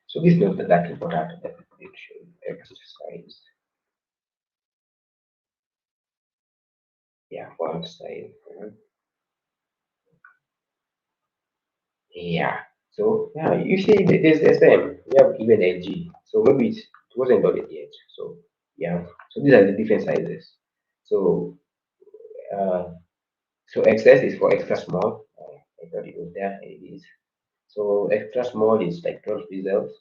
So this is not that important. That it should exercise. Yeah, font size. Yeah. So yeah, you see, there's SM. We have even LG. So maybe it wasn't on it yet. So yeah. So these are the different sizes. So uh, so XS is for extra small. I thought it was there. It is. So extra small is like 12 pixels.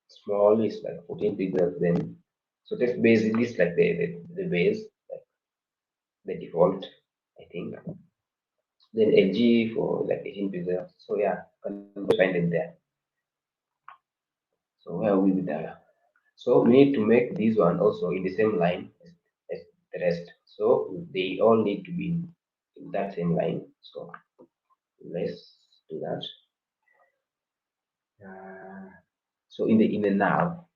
Small is like 14 pixels. Then so this basically is like the base, like the default, I think. Then LG for like 18 pixels. So yeah, you can find it there. So where are we with that? So we need to make this one also in the same line as the rest. So they all need to be in that same line. So let's do that. Uh, so in the now,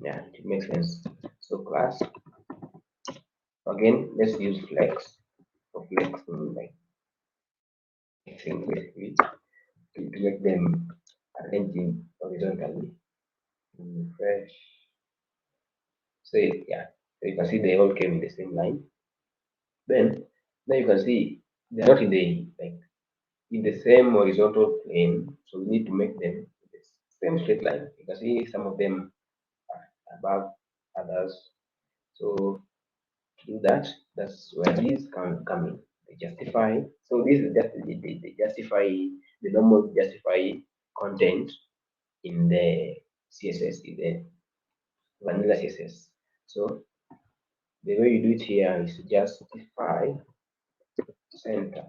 yeah, it makes sense. So class again. Let's use flex for flexing, like flexing basically to make them arranging horizontally. Refresh. So yeah, so you can see they all came in the same line. Then now you can see they're not in the like in the same horizontal plane, so we need to make them the same straight line. You can see some of them are above others. So to do that, that's where these can come in. They justify. So this is just the justify the normal justify content in the CSS, in the vanilla CSS. So the way you do it here is justify center.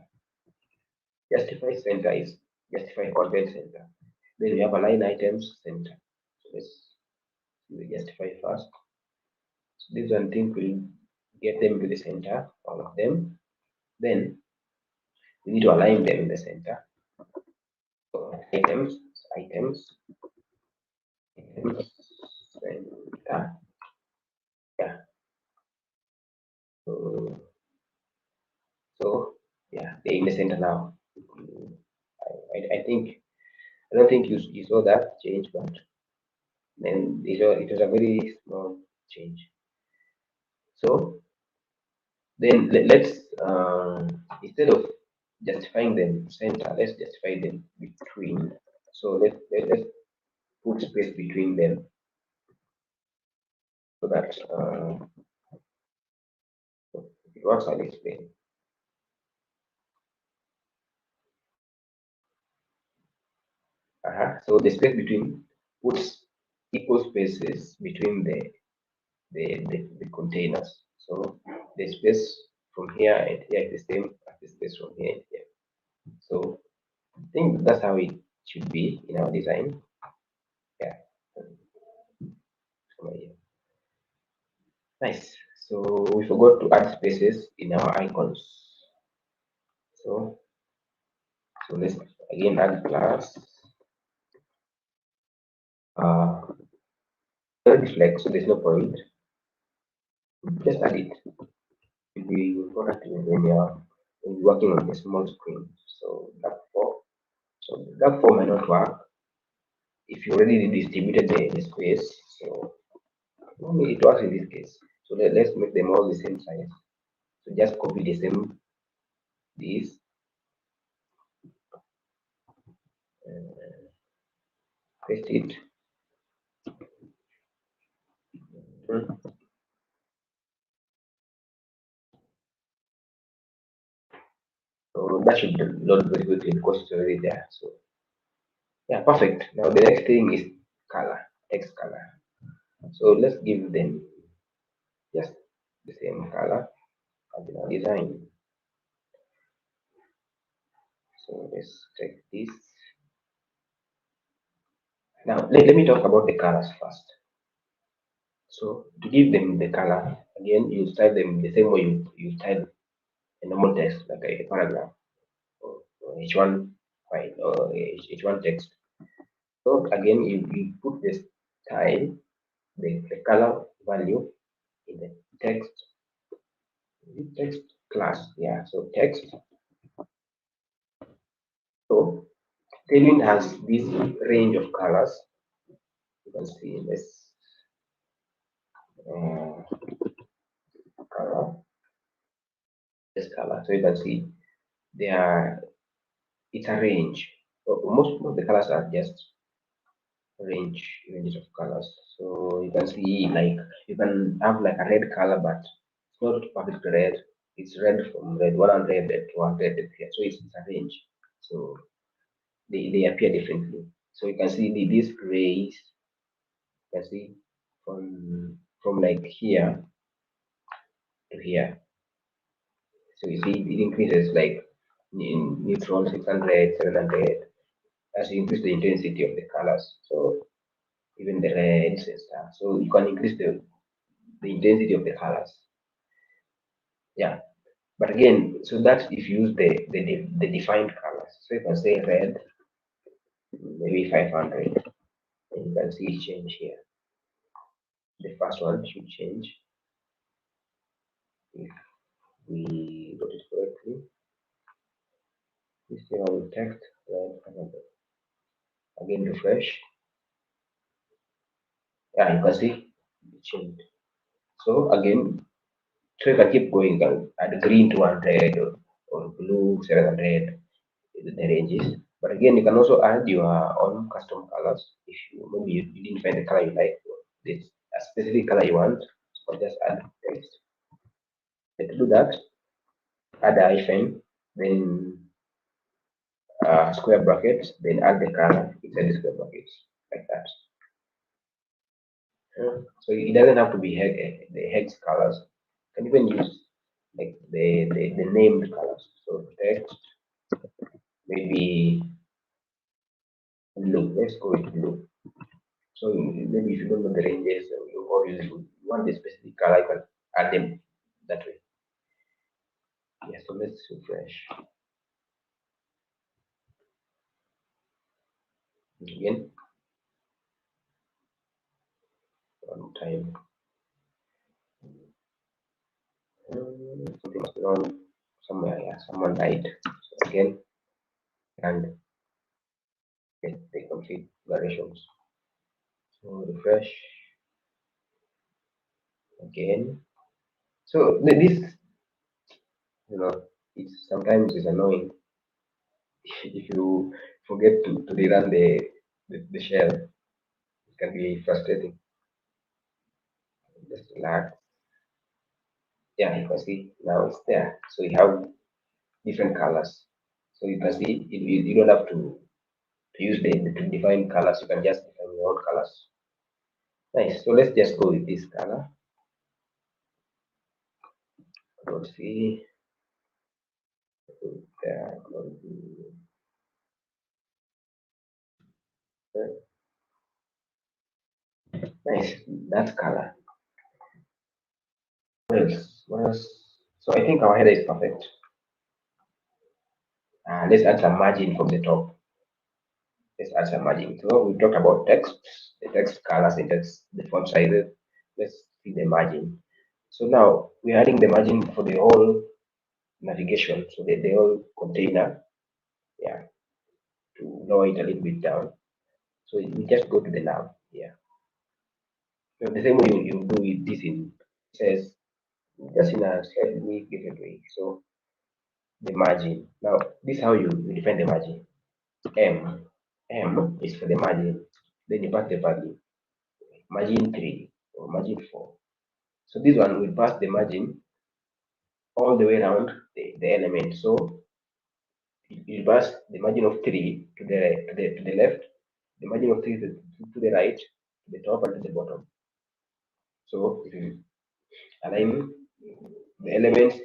Justify center is justify content center. Then we have align items center. So let's do the justify first. So this one thing will get them to the center, all of them. Then we need to align them in the center. So items, items, center. Yeah. So, so yeah, they're in the center now. I think I don't think you saw that change, but then it was a very small change. So then let's instead of justifying them center, let's justify them between. So let's put space between them so that it works. I'll explain. So the space between puts equal spaces between the containers. So the space from here and here is the same as the space from here and here. So I think that's how it should be in our design. Yeah. Nice. So we forgot to add spaces in our icons. So let's again add class. Already flex, so there's no point. Just add it. It will be important when you're working on a small screen. So that four might not work if you already distributed the space. So only it works in this case. So let's make them all the same size. So just copy the same this, paste it. Hmm. So that should load very quickly because it's already there. So Yeah, perfect. Now the next thing is color, text color. So let's give them just the same color as in our design. So let's take this. Now let me talk about the colors first. So to give them the color, again, you style them the same way you style a normal text, like a paragraph or H1 file or H1 text. So again, you put the style, the color value in the text class. Yeah, so text. So Tailwind has this range of colors. You can see this uh, color, this color. So you can see they are it's a range. So most of the colors are just ranges of colors. So you can see like you can have like a red color, but it's not perfect red. It's red from red 100 to 100 here. So it's a range. So they appear differently. So you can see these grays. You can see from like here to here. So you see it increases like in neutral 600, 700 as you increase the intensity of the colors. So even the reds and stuff. So you can increase the intensity of the colors. Yeah. But again, so that's if you use the defined colors. So you can say red, maybe 500. And you can see it change here. The first one should change if we got it correctly. This one text red 500. Again, refresh. Yeah, you can see it changed. So again, so you can keep going. You can add green to 100 or blue 700, the ranges. But again, you can also add your own custom colors if you maybe you didn't find the color you like, or this a specific color you want, or just add text. And to do that, add a hyphen, then square brackets, then add the color inside the square brackets like that. So it doesn't have to be the hex colors. You can even use like the named colors. So text, maybe blue. Let's go with blue. So maybe if you don't know the ranges, you want the specific color, you can add them that way. Yeah, so let's refresh again one time. Something was wrong somewhere. Yeah, someone died. So again, and get the complete variations. So refresh again. So this, you know, it's sometimes it's annoying if you forget to rerun the shell. It can be frustrating. Just relax. Yeah, you can see now it's there. So you have different colors. So you can see you don't have to use the define colors. You can just define your own colors. Nice. So let's just go with this color. Let's see. There. Nice. That color. What else? What else? So I think our header is perfect. Let's add some margin from the top. Let's add some margin. So we talked about text, the text colors, the font sizes. Let's see the margin. So now we're adding the margin for the whole navigation, so the whole container. Yeah, to lower it a little bit down. So we just go to the nav. Yeah. So the same way you do it this in says just in a slightly different way. So the margin. Now this is how you define the margin. M. M is for the margin. Then you pass the value. Margin 3 or margin 4. So this one will pass the margin all the way around the element. So you pass the margin of 3 to the left the margin of 3 to the right, to the top, and to the bottom. So it will align the elements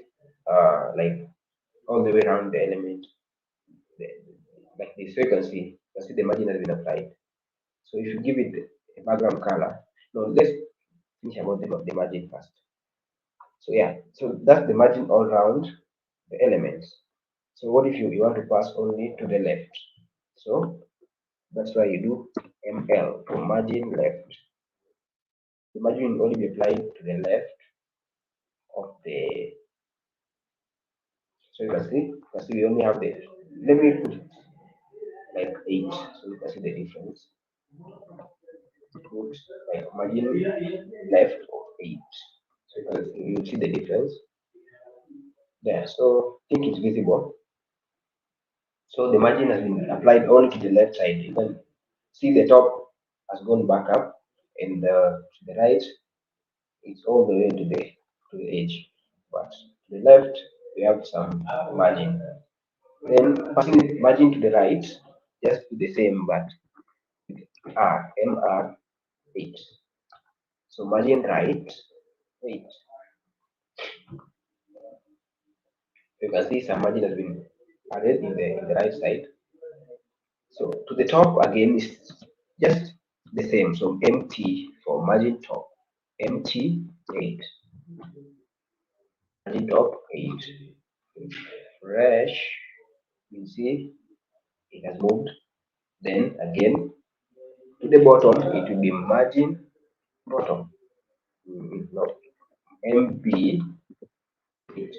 like all the way around the element, the, like this. So you can see the margin has been applied. So if you give it a background color, no, let's finish about the margin first. So yeah, so that's the margin all around the elements. So what if you want to pass only to the left? So that's why you do ML for margin left. The margin will only be applied to the left of the. So you can see we only have the. Let me put it like 8, so you can see the difference. Put like margin left of 8. So you see the difference there. So I think it's visible. So the margin has been applied only to the left side. You can see the top has gone back up, and to the right it's all the way to the edge. But to the left we have some margin. Then passing the margin to the right, just do the same but MR 8. So margin right 8. You can see some margin has been added in the right side. So to the top again is just the same. So MT for margin top, MT 8, margin top 8. Fresh, you see it has moved. Then again to the bottom, it will be margin bottom. No, MB 8,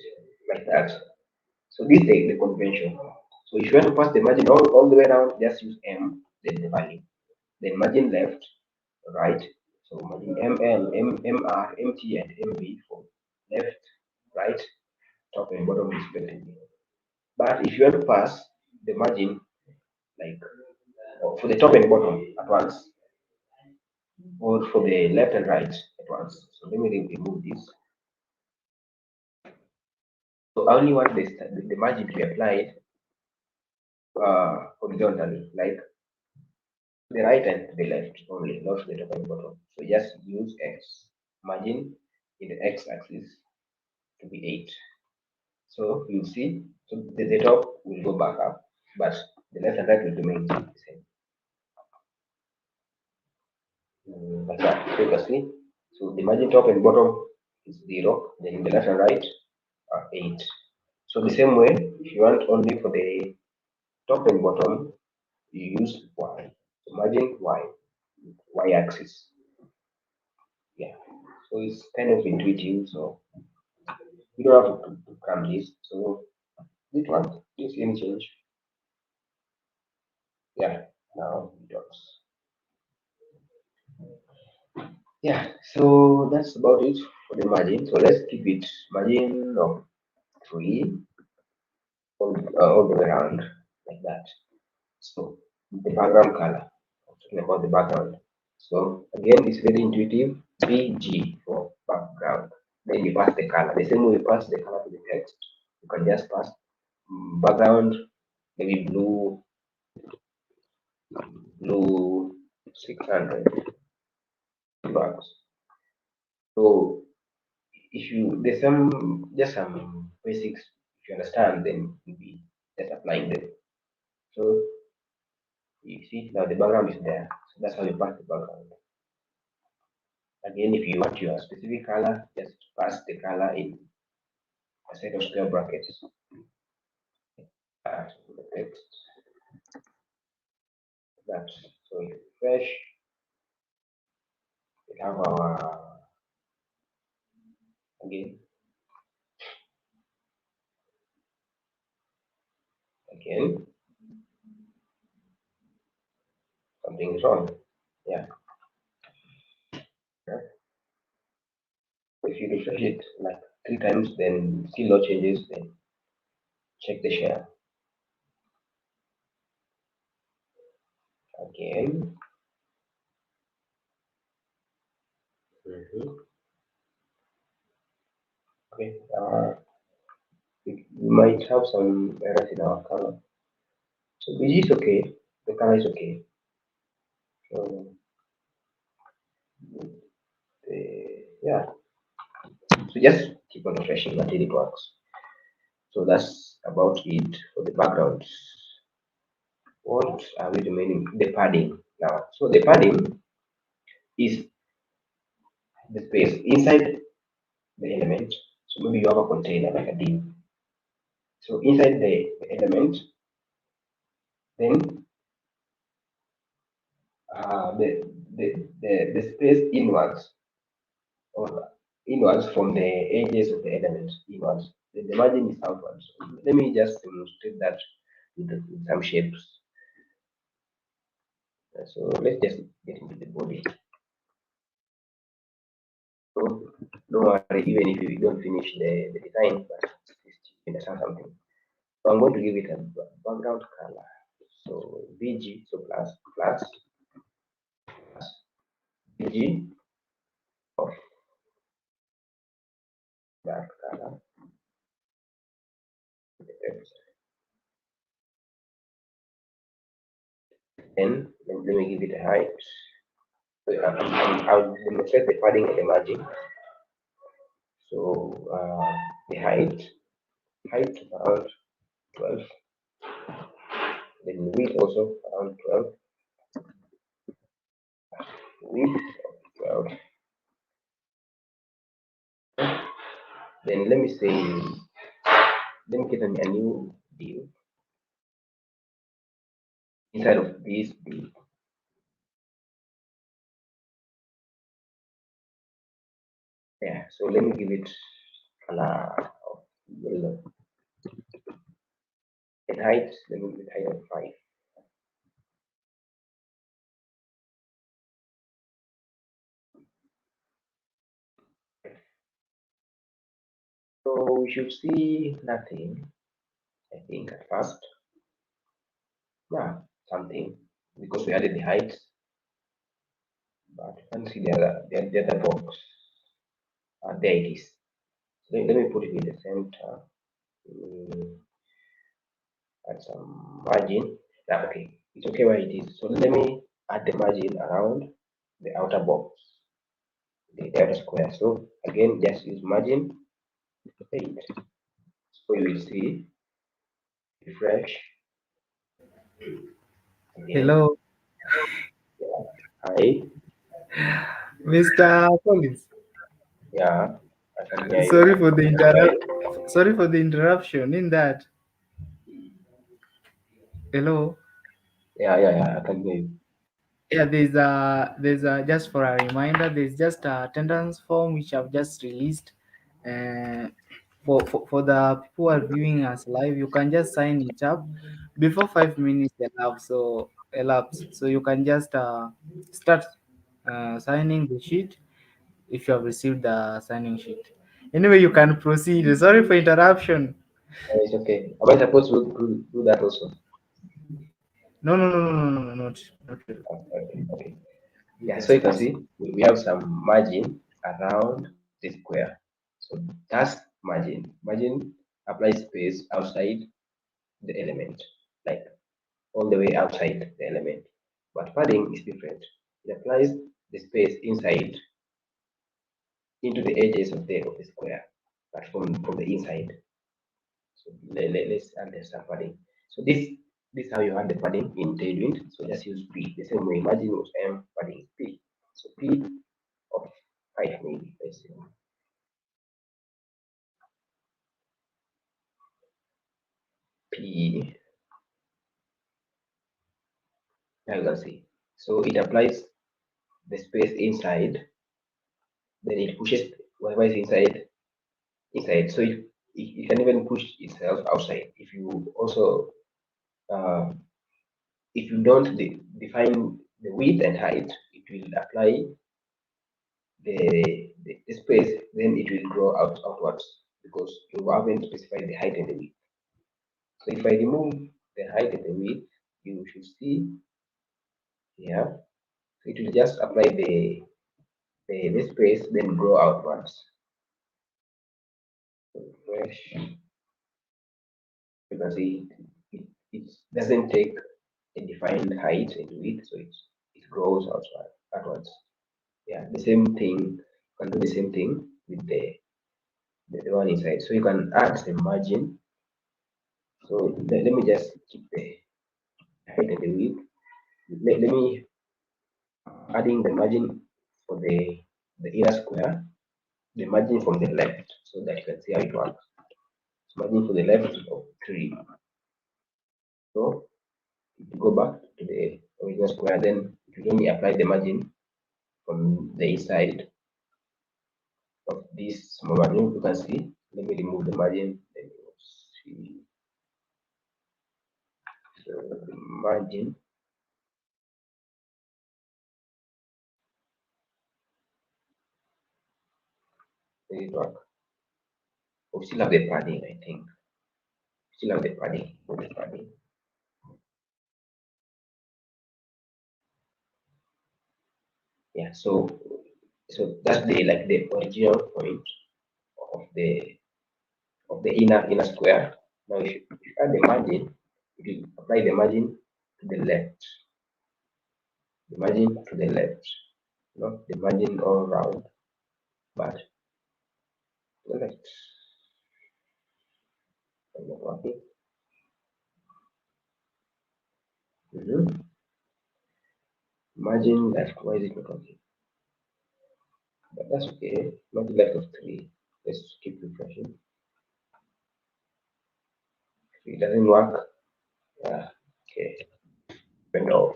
like that. So this is the convention. So if you want to pass the margin all the way around, just use M, then the value. Then margin left, right. So margin ML, MR, MT, and MB for left, right, top, and bottom respectively. But if you want to pass the margin like for the top and bottom at once, or for the left and right at once. So let me remove this. So I only want the margin to be applied horizontally, like the right and to the left only, not to the top and bottom. So just use X. Margin in the X axis to be 8. So you see, so the top will go back up, but the left and right will remain the same. Like that. So you can see, so the margin top and bottom is 0, then the left and right are 8. So the same way, if you want only for the top and bottom, you use Y. So margin Y axis. Yeah. So it's kind of intuitive. So you don't have to cram this. So this one, do you see any change? Yeah. Now it works. Yeah. So that's about it for the margin. So let's keep it margin of 3 all the way around like that. So the background color. I'm talking about the background. So again, it's very intuitive. BG for background. Then you pass the color. The same way you pass the color to the text. You can just pass background, maybe blue 600 bucks. So if you there's some just some basics if you understand, then you'll be just applying them. So you see now the background is there. So that's how you pass the background. Again, if you want your specific color, just pass the color in a set of square brackets. The text that so if fresh, we have our again again something is wrong. Yeah. If you refresh it like 3 times, then still no changes, then check the share again. Mhm. Okay. We might have some errors in our color. So BG is okay. The color is okay. So yeah, so just keep on refreshing until it works. So that's about it for the background. What are we remaining? The padding now. So the padding is the space inside the element. So maybe you have a container like a div. So inside the element, then the space inwards or inwards from the edges of the element inwards. The margin is outwards. Let me just demonstrate that with some shapes. So let's just get into the body. So don't worry, even if you don't finish the design, but you understand something. So I'm going to give it a background color. So BG, so plus BG of that color. Then let me give it a height. So I'll demonstrate the padding and the margin. So the height around 12, then width also around 12, width 12. Then let me say, let me get a new view inside of this view. Yeah, so let me give it color of yellow. And height, let me give it height of 5. So we should see nothing, I think, at first. Yeah, something, because we added the height, but you can see the other box. There it is. So let me put it in the center. Mm, add some margin. Yeah, okay. It's okay where it is. So let me add the margin around the outer box, the outer square. So again, just use margin 8. So you will see, refresh again. Hello, Yeah, hi. Mr. Collins. Yeah, I can hear Sorry you. for the Sorry for the interruption. In that, hello. Yeah, I can hear you. Yeah, there's a just for a reminder. There's just a attendance form which I've just released. Uh, for the people who are viewing us live, you can just sign it up before 5 minutes elapse. So you can just start signing the sheet if you have received the signing sheet. Anyway, you can proceed. Sorry for interruption. It's okay. Am I supposed to do that also? No, not really. Okay. You Yeah, can so you can proceed. see we have some margin around the square. So that's margin. Margin applies space outside the element, like all the way outside the element. But padding is different. It applies the space inside into the edges of the square, but from the inside. So let's understand padding. So this is how you add the padding in Tailwind. So just use P. The same way margin was M, padding is P. So P of 5 maybe, let's say. P, now you can see. So it applies the space inside, then it pushes whatever is inside. So it can even push itself outside. If you also uh, if you don't define the width and height, it will apply the space, then it will grow outwards because you haven't specified the height and the width. So if I remove the height and the width, you should see here, it will just apply the space, then grow outwards. Fresh, you can see it doesn't take a defined height and width, so it goes outside outwards. Yeah, the same thing. You can do the same thing with the one inside. So you can add the margin. So let me just keep the height and the width. Let me adding the margin for the inner square, the margin from the left, so that you can see how it works. So margin for the left of 3. So if you go back to the original square, then you only apply the margin from the inside of this small margin. You can see. Let me remove the margin. Then you see. So the margin. Does it work? We still have the padding, I think. Still have the padding. The padding. Yeah. So that's the like the original point of the inner square. Now if you add the margin, if you apply the margin to the left, the margin to the left, not the margin all round, but to the left. I'm not working. Margin left. Why is it not working? But that's okay. Margin left of 3. Let's keep refreshing. If it doesn't work, yeah, okay. Turn off.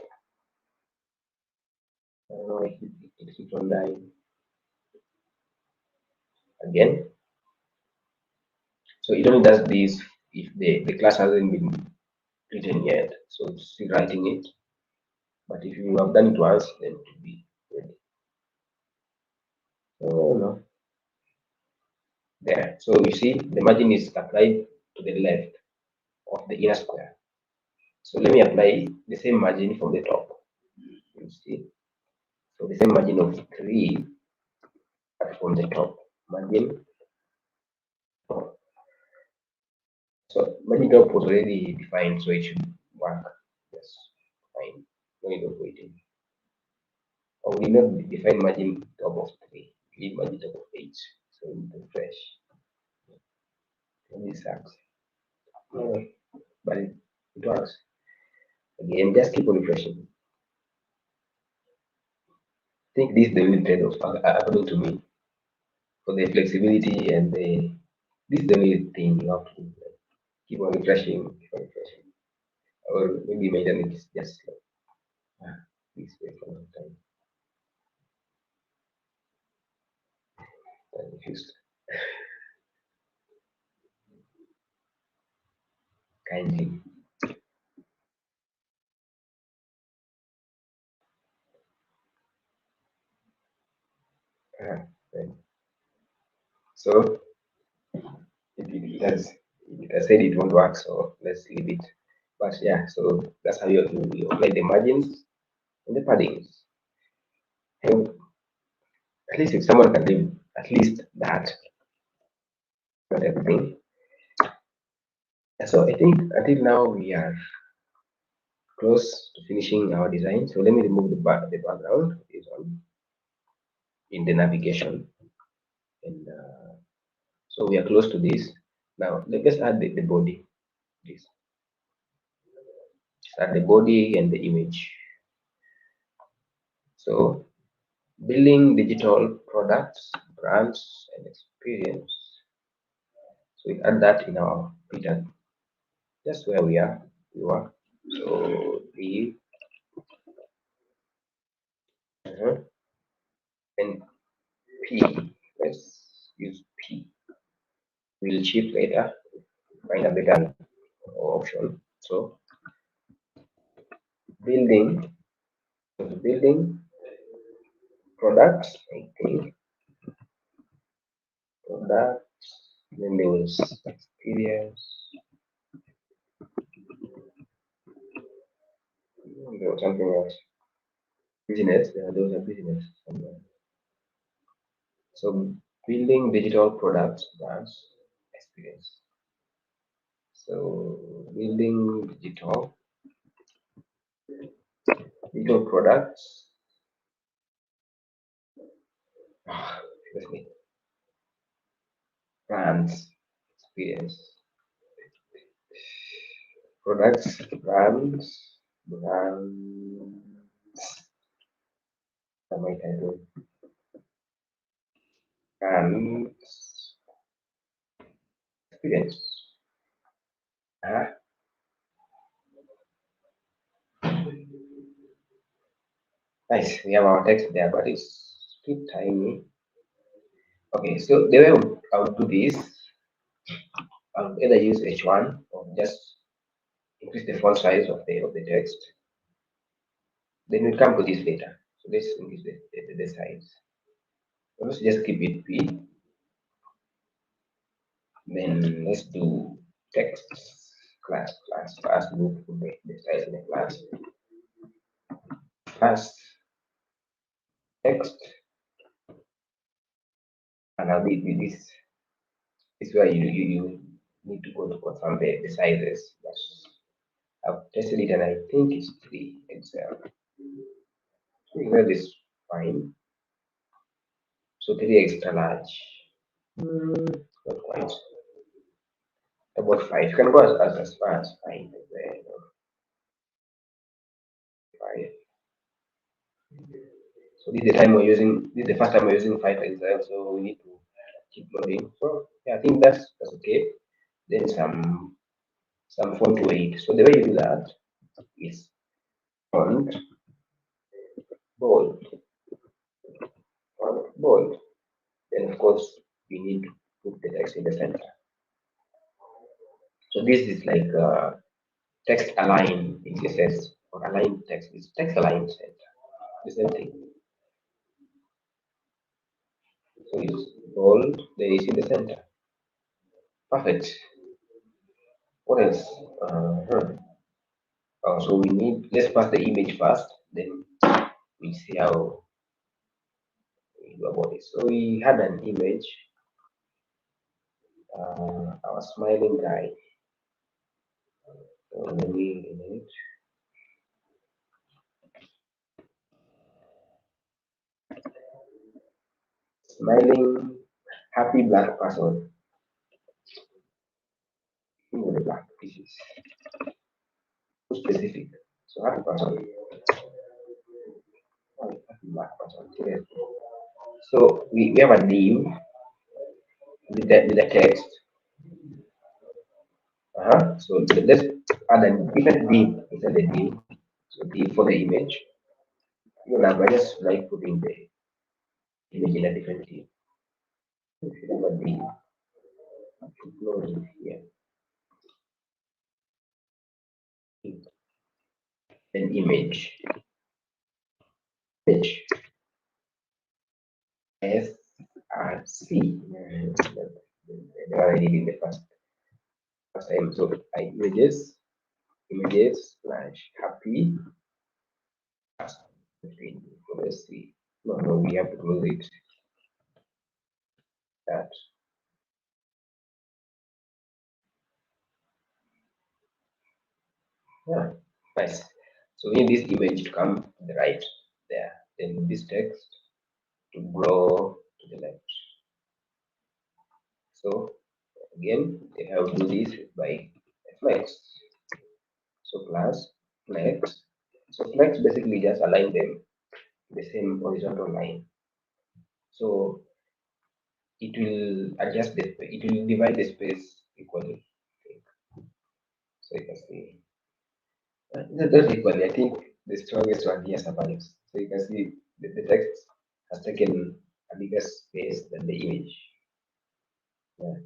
I don't know if it keeps on dying again. So it only does this if the class hasn't been written yet. So it's still writing it. But if you have done it once, then it will be ready. Oh no. There. So you see the margin is applied to the left of the inner square. So let me apply the same margin from the top. You see. So the same margin of 3 but from the top. Margin. So margin top was already defined, so it should work. Yes. Fine. No need of waiting. Or we not define margin top of 3. We need margin top of 8. So we need to refresh. This sucks. But it works. Again, just keep on refreshing. I think this is the real trade-off according to me. For the flexibility and this is the real thing you have to do. Keep on refreshing, keep on refreshing. Or maybe my internet is just slow. Please wait for a long time. I'm confused. Kindly. Right. So it has said it won't work, so let's leave it. But yeah, so that's how you apply the margins and the paddings. And at least if someone can do at least that, not everything. So I think until now we are close to finishing our design. So let me remove the background is on in the navigation, and so we are close to this. Now let's add the body. This add the body and the image. So building digital products, brands, and experience. So we add that in our Peter. Just where we are. So leave. And P. Let's use P. We'll shift later. Find a better option. So building products, I think products, then there was experience, there was something else, business, those are business somewhere. So building digital products, brands, experience. So building digital products, Excuse me. Brands, experience, products, brands. What am I title? Brands, experience. Ah, nice. We have our text there, but it's too tiny. Okay, so the way I would do this, I'll either use H1 or just increase the font size of the text. Then we'll come to this later. So let's increase the size. Let's just keep it P. Then let's do text class loop for the size of the class text, and I'll be this is where you need to go to confirm the sizes. I've tested it and I think it's 3 XL. 3 XL is fine. So 3 extra large. Not quite. About 5. You can go as far as 5. 5. So this is the time we're using. This is the first time we're using 5 XL. So we need to keep loading. So yeah, I think that's okay. Then some font weight. So the way you do that is font bold, font bold. Then of course you need to put the text in the center. So this is like text align in CSS or align text. It's text align center. The same thing. So it's bold. Then it's in the center. Perfect. What else? So we need, let's pass the image first, then we see how we go about it. So we had an image, our smiling guy. So let me image. Smiling, happy black person. The black pieces. Too specific. So happy person. Happy black person. Yes. So we have a div with the text. So let's add a different div inside the div. So div for the image. You know, I just like putting the image in a different div. Have a div. Upload it here. An image. Image. SRC. The one I did in the first time. So images slash happy. Let's see. No, we have to close it. That. Yeah, nice. So we need this image to come to the right there. Then this text to grow to the left. So again, they have to do this by flex. So class flex. So flex basically just align them the same horizontal line. So it will adjust it will divide the space equally. So you can see not equally. I think the strongest one here survives. So you can see the text has taken a bigger space than the image. Yeah,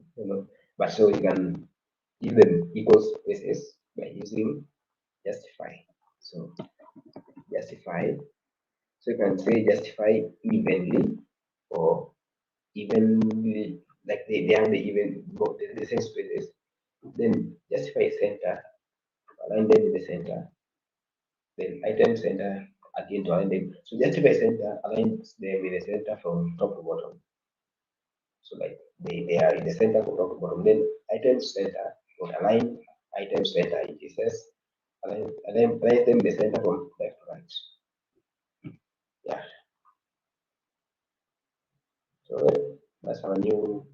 but so you can give them equal spaces by using justify. So justify. So you can say justify evenly or evenly, like they are the even both the same spaces. Then justify center, align them in the center. Then item center again to align them. So justify center aligns them in the center from top to bottom. So like they are in the center from top to bottom. Then item center would align item center in CSS, align them in the center from left to right. Yeah. that's our new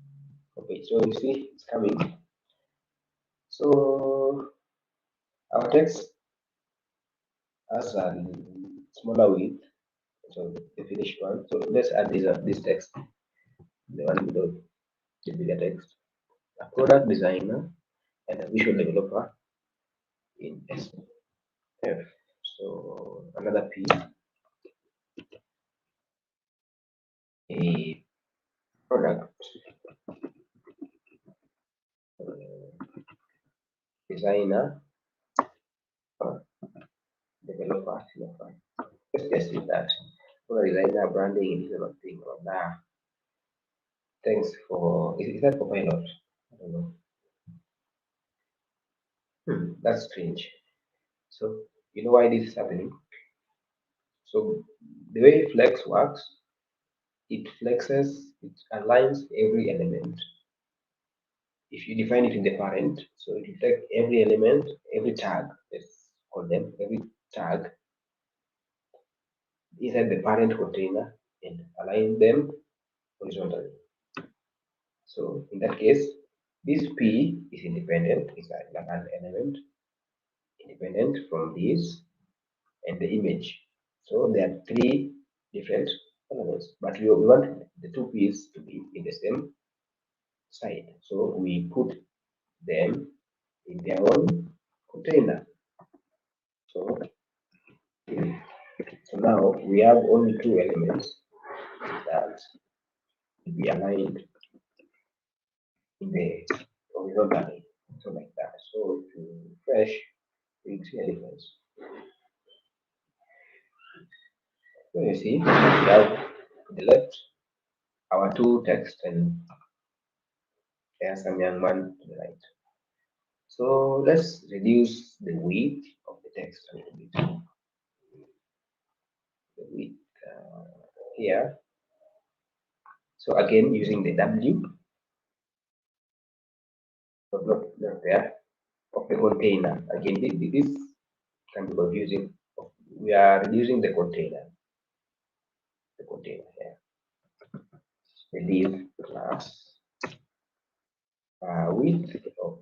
page. So you see it's coming. So our text has a smaller width, so the finished one. So let's add this text, the one below the bigger text. A product designer and a visual developer in SF. So another P, a product designer or developer. Let's just use that. Product designer, branding, is a thing or that. Thanks for is that for pilot? I don't know. That's strange. So you know why this is happening? So the way flex works, it flexes, it aligns every element. If you define it in the parent, so it will take every element, every tag, let's call them, every tag inside the parent container and align them horizontally. So in that case, this P is independent, is like an element independent from this and the image. So there are three different elements, but we want the two P's to be in the same side. So we put them in their own container. So, so now we have only two elements that will be aligned in the horizontally. So like that. So to refresh, we see a difference. So you see, we have to the left our two text and there's some young man to the right. So let's reduce the width of the text a little bit. The width here. So again, using the W, but not there, of the container. Again, this can be confusing. We are reducing the container here. The div class width of,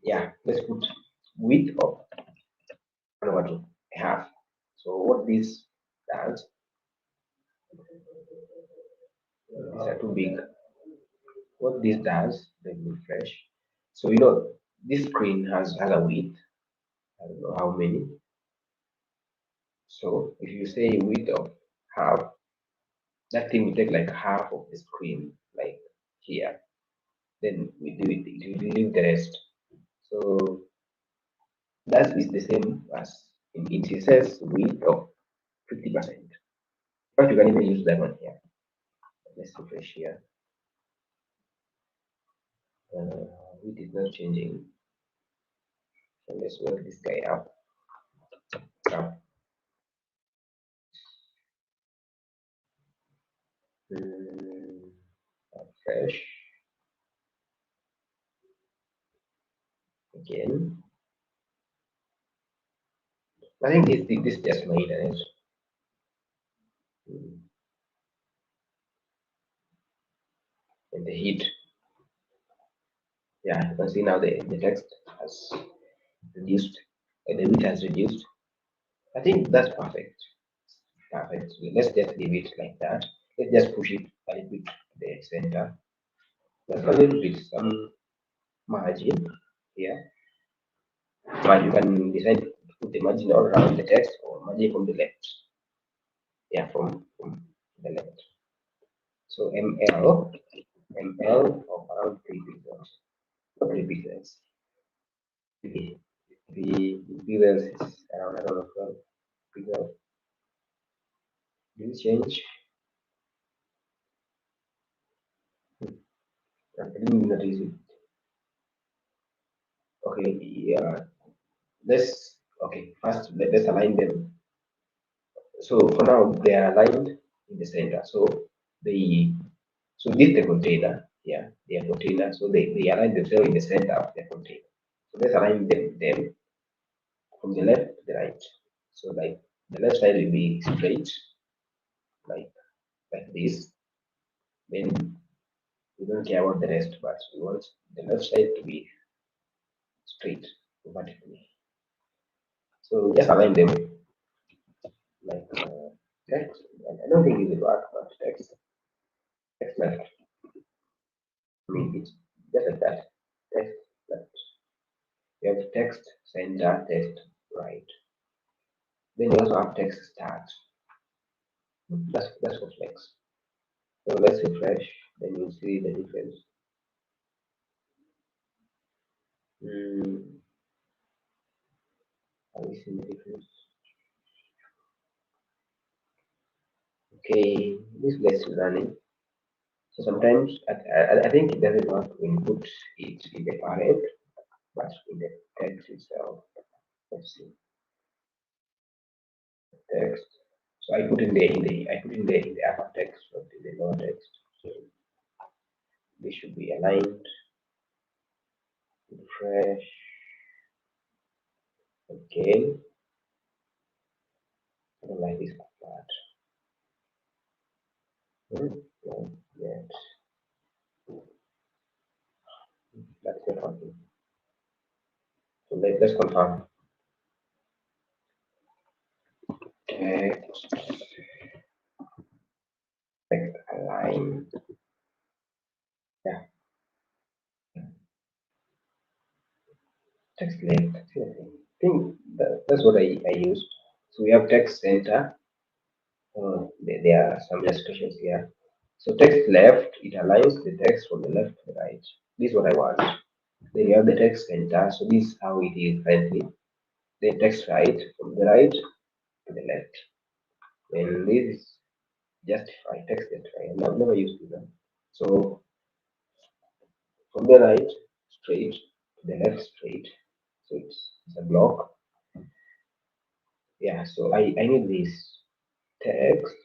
yeah, let's put width of 1/2 half. So what this does, these are too big. What this does, let me refresh. So you know this screen has a width. I don't know how many. So if you say width of half, that thing will take like half of the screen, like here. Then we do it. It will leave the rest. So that is the same as in CSS width of 50%. But you can even use that one here. Let's refresh here. Width is not changing. So let's work this guy up. Now, refresh again. I think this just made it. And the heat. Yeah, you can see now the text has reduced, and the width has reduced. I think that's perfect. Perfect. So let's just leave it like that. Let's just push it a little bit to the center. Just a little bit, some margin here. But you can decide to put the margin all around the text or margin from the left. Yeah, from the left. So ML of around 3 pixels. 3 pixels. The pixels is around, I don't know, 12 pixels. Did it change? I didn't notice it. Okay, yeah. Let's okay. First, let's align them. So for now, they are aligned in the center. So the this is the container. Yeah, their container. So they align themselves in the center of the container. So let's align them from the left to the right. So like the left side will be straight, like this, then we don't care about the rest, but we want the left side to be straight vertically. So just align them like text. I don't think it will work, but text left. I mean, it's just like that. Text left. You have text center, text right. Then you also have text start. That's what next. So let's refresh. Then you'll see the difference. Are we seeing the difference? Okay, this place is running. So sometimes I think it doesn't work when you put it in the parent, but in the text itself. Let's see text. So I put in the upper text, not in the lower text. So they should be aligned. Refresh again. I don't like this part. Not yet. That's not working. So let's confirm. Text, text align. Yeah, text left. I think that's what I used. So we have text center. There are some illustrations here. So text left, it aligns the text from the left to the right. This is what I want. Then you have the text center. So this is how it is currently. Then text right from the right to the left. Then this is justify text justify. I've never used this. So from the right straight to the left straight. So it's a block. Yeah, so I need this text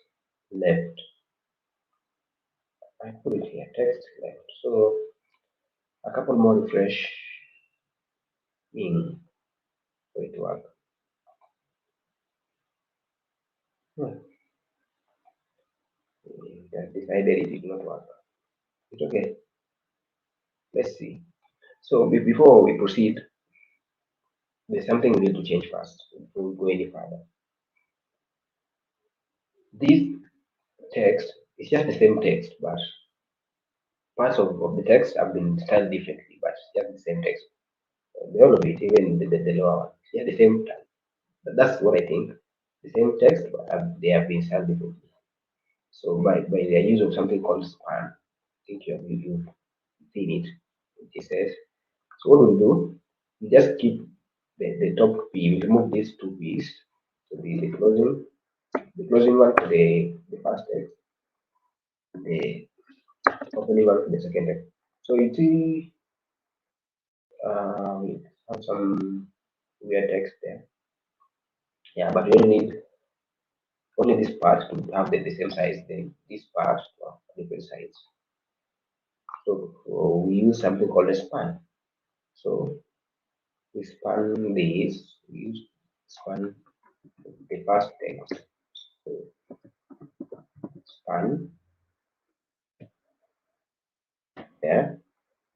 left. I put it here, text left. So a couple more refresh in for it to work. Hmm. That decided it did not work. It's okay. Let's see. So before we proceed, there's something we need to change first before we go any further. This text is just the same text, but parts of the text have been styled differently, but it's just the same text. The all of it, even the lower one, yeah, the same time. That's what I think. The same text, but they have been styled differently. So by the use of something called span, I think you've seen it. It says. So what we'll do, we just keep the top P. We remove these two P's. So the closing one for the first text, the opening one for the second text. So you see, we have some weird text there. Yeah, but we only need only this part to have the same size. Then this part to have different size. So we use something called a span. So we span these. We use span the first text. So span there.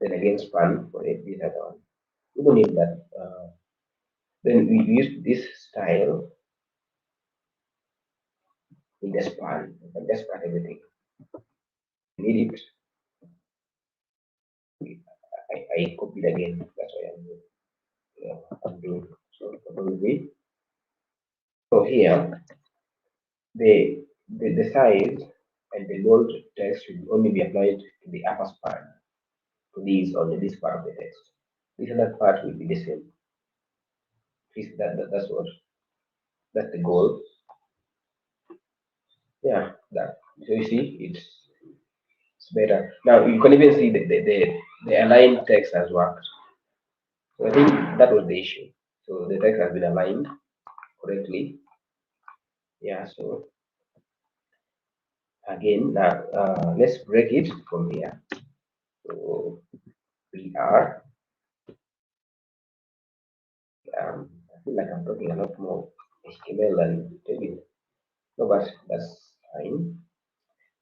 Then again span for it. This other one. We don't need that. Then we use this style in the span. You can just span everything. We need it. I copied again. That's why I'm doing. So control V. So here the size and the bold text should only be applied to the upper span, to these only this part of the text. This other part will be the same. That's the goal. Yeah, that. So you see, it's better. Now you can even see the aligned text has worked. So I think that was the issue. So the text has been aligned correctly. Yeah. So again, now let's break it from here. So we are. I feel like I'm talking a lot more HTML than Tailwind. No, but that's Fine.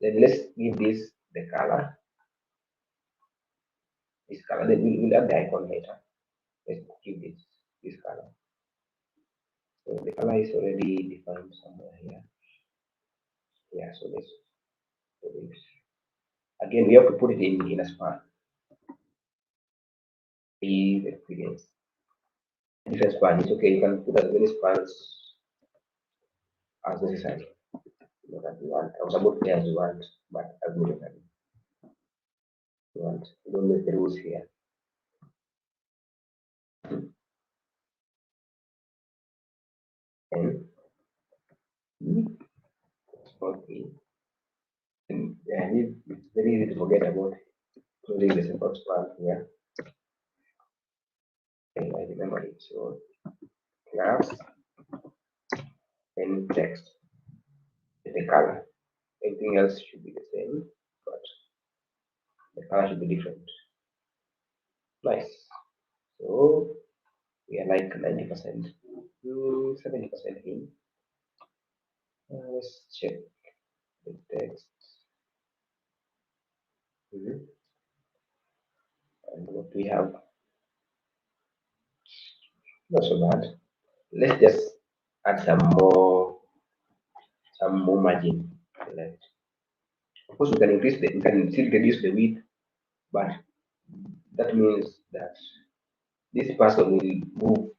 Then let's give this the color. This color. Then we'll add the icon later. Let's give this color. So the color is already defined somewhere here. Yeah. So let's do this. Again, we have to put it in a span. Is experience. Different span. It's okay. You can put as many spans as necessary. Not as you want. I was about to say as you want, but as necessary. You want. You don't make the rules here. And okay. And yeah, it's very easy to forget about closing the support span here. And I remember it. So class and text. The color. Everything else should be the same, but the color should be different. Nice. So we are like 90% to 70% in. Let's check the text. And what we have, not so bad. Let's just add some more margin. Left. Of course, we can we can still reduce the width, but that means that this person will move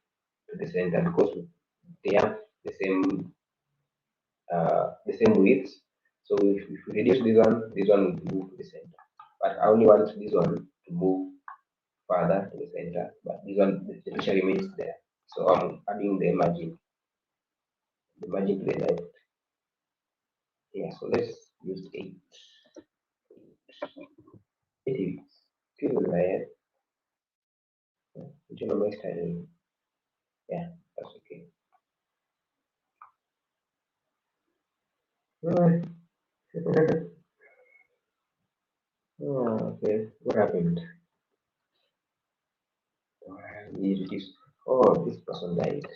to the center because they have the same width. So if we reduce this one will move to the center. But I only want this one to move further to the center, but this one the picture remains there. So I'm adding the margin to the left. Yeah, so let's use 8. 8 is still there. Genomic styling. Yeah, that's okay. Alright. Oh, okay, what happened? Oh, this person died.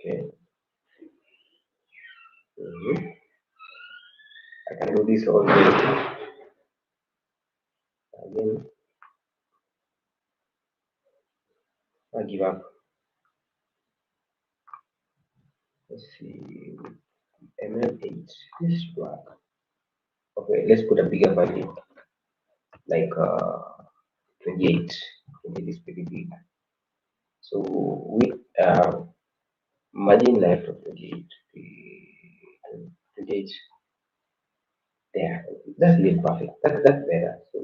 Okay. I can do this all day. Again, I give up. Let's see. ML8. This should work. Okay, let's put a bigger value, like 28. 28 is pretty big. So with margin left of 28, 28 there. That's really perfect. That's better. So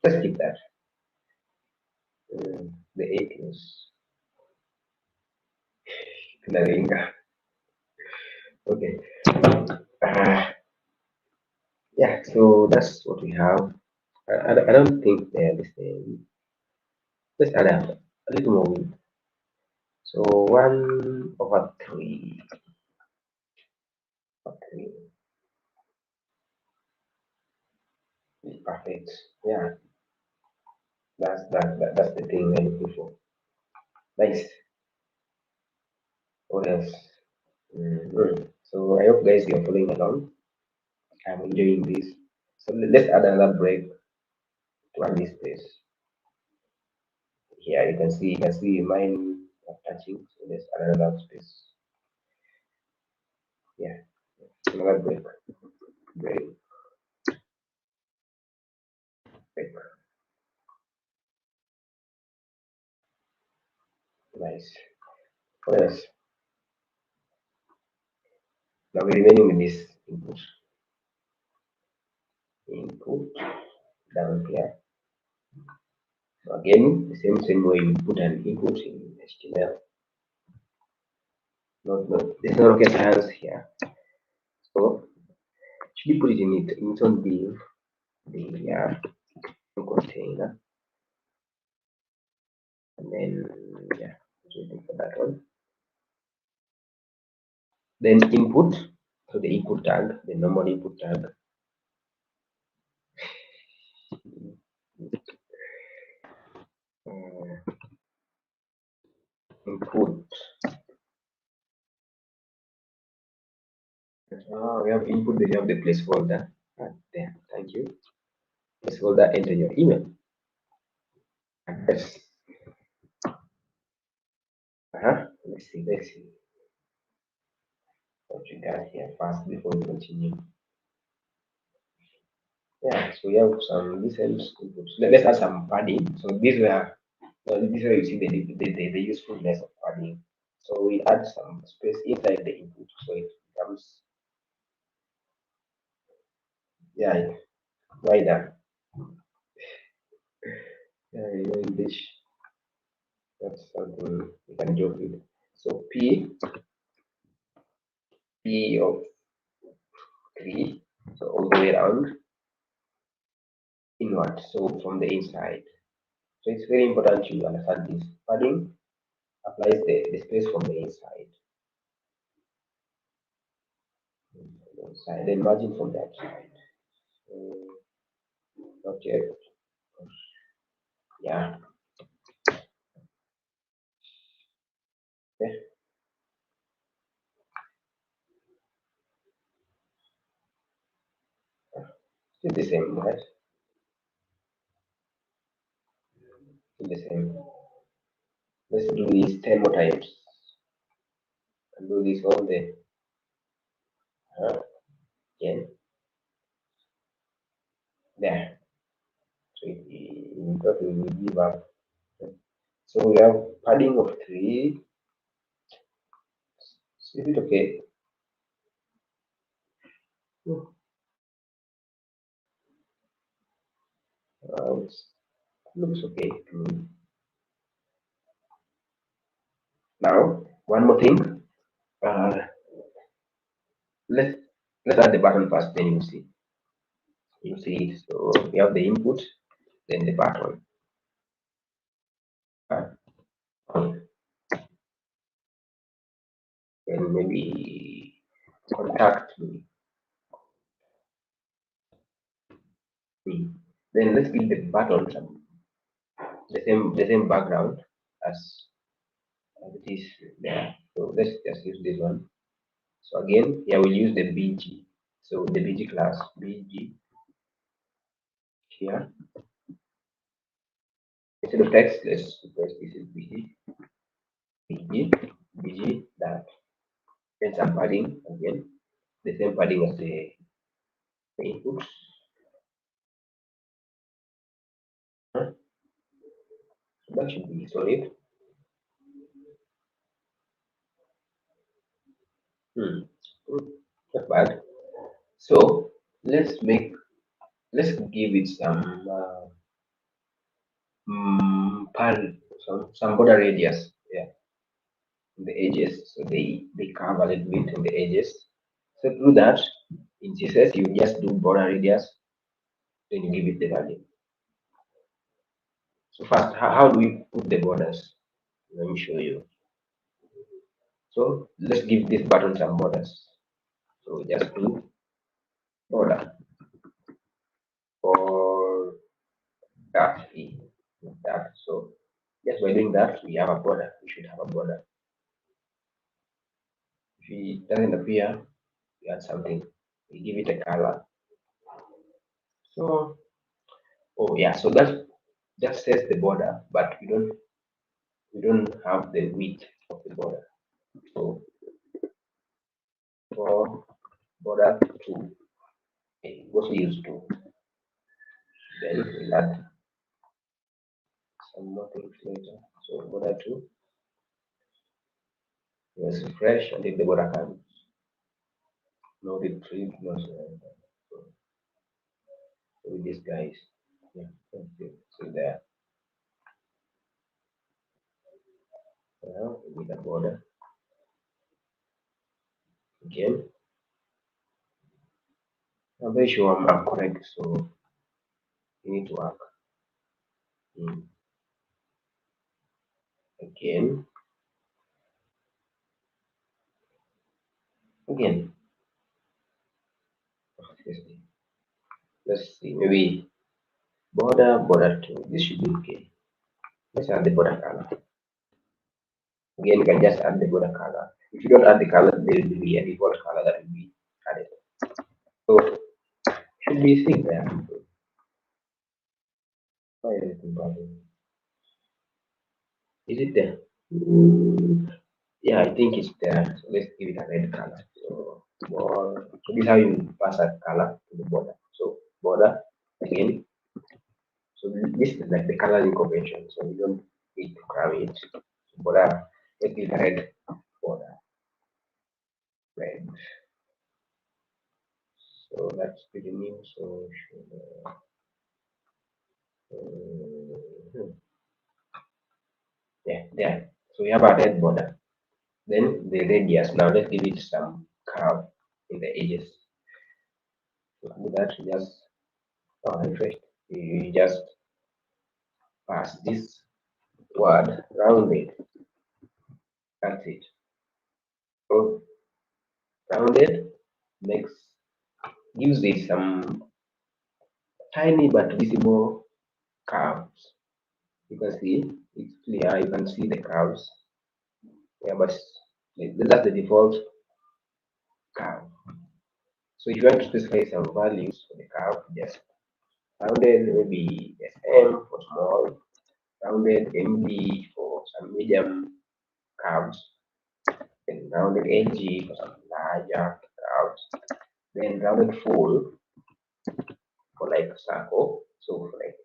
let's keep that. The 8 is Naringa. Okay. Yeah, so that's what we have. I don't think they're the same. Let's add a little more width. So 1/3. Okay, perfect. Yeah, that's the thing we're looking for. Nice. What else? So I hope guys you're following along. I'm enjoying this. So let's add another break to add this space. Here you can see mine touching. So let's add another space. Yeah, another break. Break. Break. Nice. What else? Now we're remaining with this input. Input down here. So again, the same way you put an input in HTML. There's no rocket science here. So should we put it in its own div, the container, and then yeah, waiting for that one. Then input, so the input tag, the normal input tag. We have input, then you have the placeholder. There, thank you. Placeholder, enter your email address. Let's see what we got here first before we continue. Yeah, so we have some recent inputs. Let's add some padding. So this where you see the usefulness of padding. So we add some space inside the input, so it becomes, yeah, wider. Yeah, English, that's something we can joke with. So P of 3, so all the way around inward, so from the inside. So it's very important to understand this. Padding applies the space from the inside. Then margin from that side. Not yet. Yeah. Okay. Still the same, right? Still the same. Let's do this 10 more times. And do this all the again. There. So we thought we will give up. So we have padding of 3. Is it okay? It looks okay to me. Now, one more thing. Uh, let's let's add the button first, then you see. You see it. So we have the input, then the button. And maybe contact me. Then let's give the button some the same background as it is there. So let's just use this one. So again, here we'll use the BG. So the BG class, BG here. Instead of text, let's replace this is BG that. Then some padding again, the same padding as the inputs. So that should be solid. Not bad. So let's give it some border radius, yeah, in the edges, so they curve a little bit in the edges. So to do that, in CSS you just do border radius, then you give it the value. So first, how do we put the borders? Let me show you. So let's give this button some borders. So just do border for that like that. So just by doing that, we have a border. We should have a border. If it doesn't appear, we add something. We give it a color. So, oh yeah, so that says the border, but we don't have the width of the border. So for border 2, okay, what we use 2, then we'll add some more things later. So border 2, let's refresh and if the border comes, no retrieve, no surrender. So with these guys, yeah, so there. Now with the border again. I'm very sure I'm correct, so you need to work again. Again, let's see, maybe border 2. This should be okay. Let's add the border color. Again, you can just add the border color. If you don't add the color, there will be a default color that will be added. So should be seen there. Why is it important? Is it there? Yeah, I think it's there. So let's give it a red color. So this is how you pass a color to the border. So border again. So this is like the coloring convention. So you don't need to cram it. Border. Let's give it a red border. Red. So that's pretty new. So yeah, there. So we have a red border. Then the radius. Now let's give it some curve in the edges. So to do that, you just refresh. You just pass this word rounded. That's it. So rounded makes gives it some tiny but visible curves. You can see it's clear. You can see the curves. Yeah, but that's the default curve. So if you want to specify some values for the curve, just rounded maybe SM for small, rounded MD for some medium curves, then rounded LG for some larger curves, then rounded full for like circle, so for like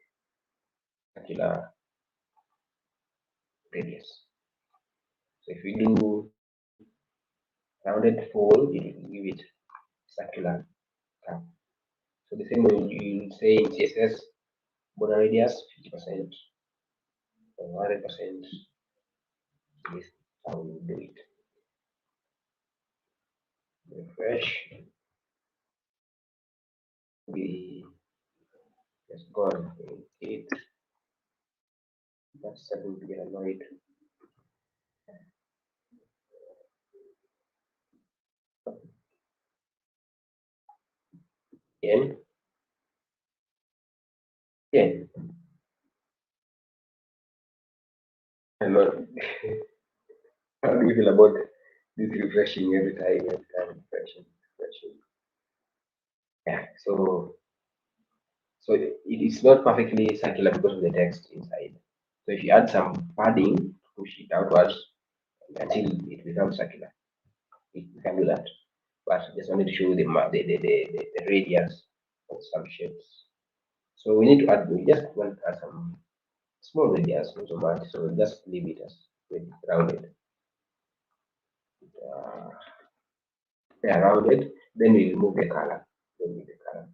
circular radius. So if we do rounded full, it will give it circular curve. So the same way you say in CSS border radius 50% or 100%. This is how we do it. Refresh. We just go and it. That's starting to get annoyed. Again, again. I'm not. How do you feel about this refreshing every time? Every time refreshing, refreshing. Yeah. So it is not perfectly circular because of the text inside. So if you add some padding to push it outwards until it becomes circular, it can do that. But I just wanted to show you the radius of some shapes. So we need to add, we just want to add some small radius, not so much. So just leave it as rounded. Uh, yeah, rounded. Then we remove the color. Remove the color.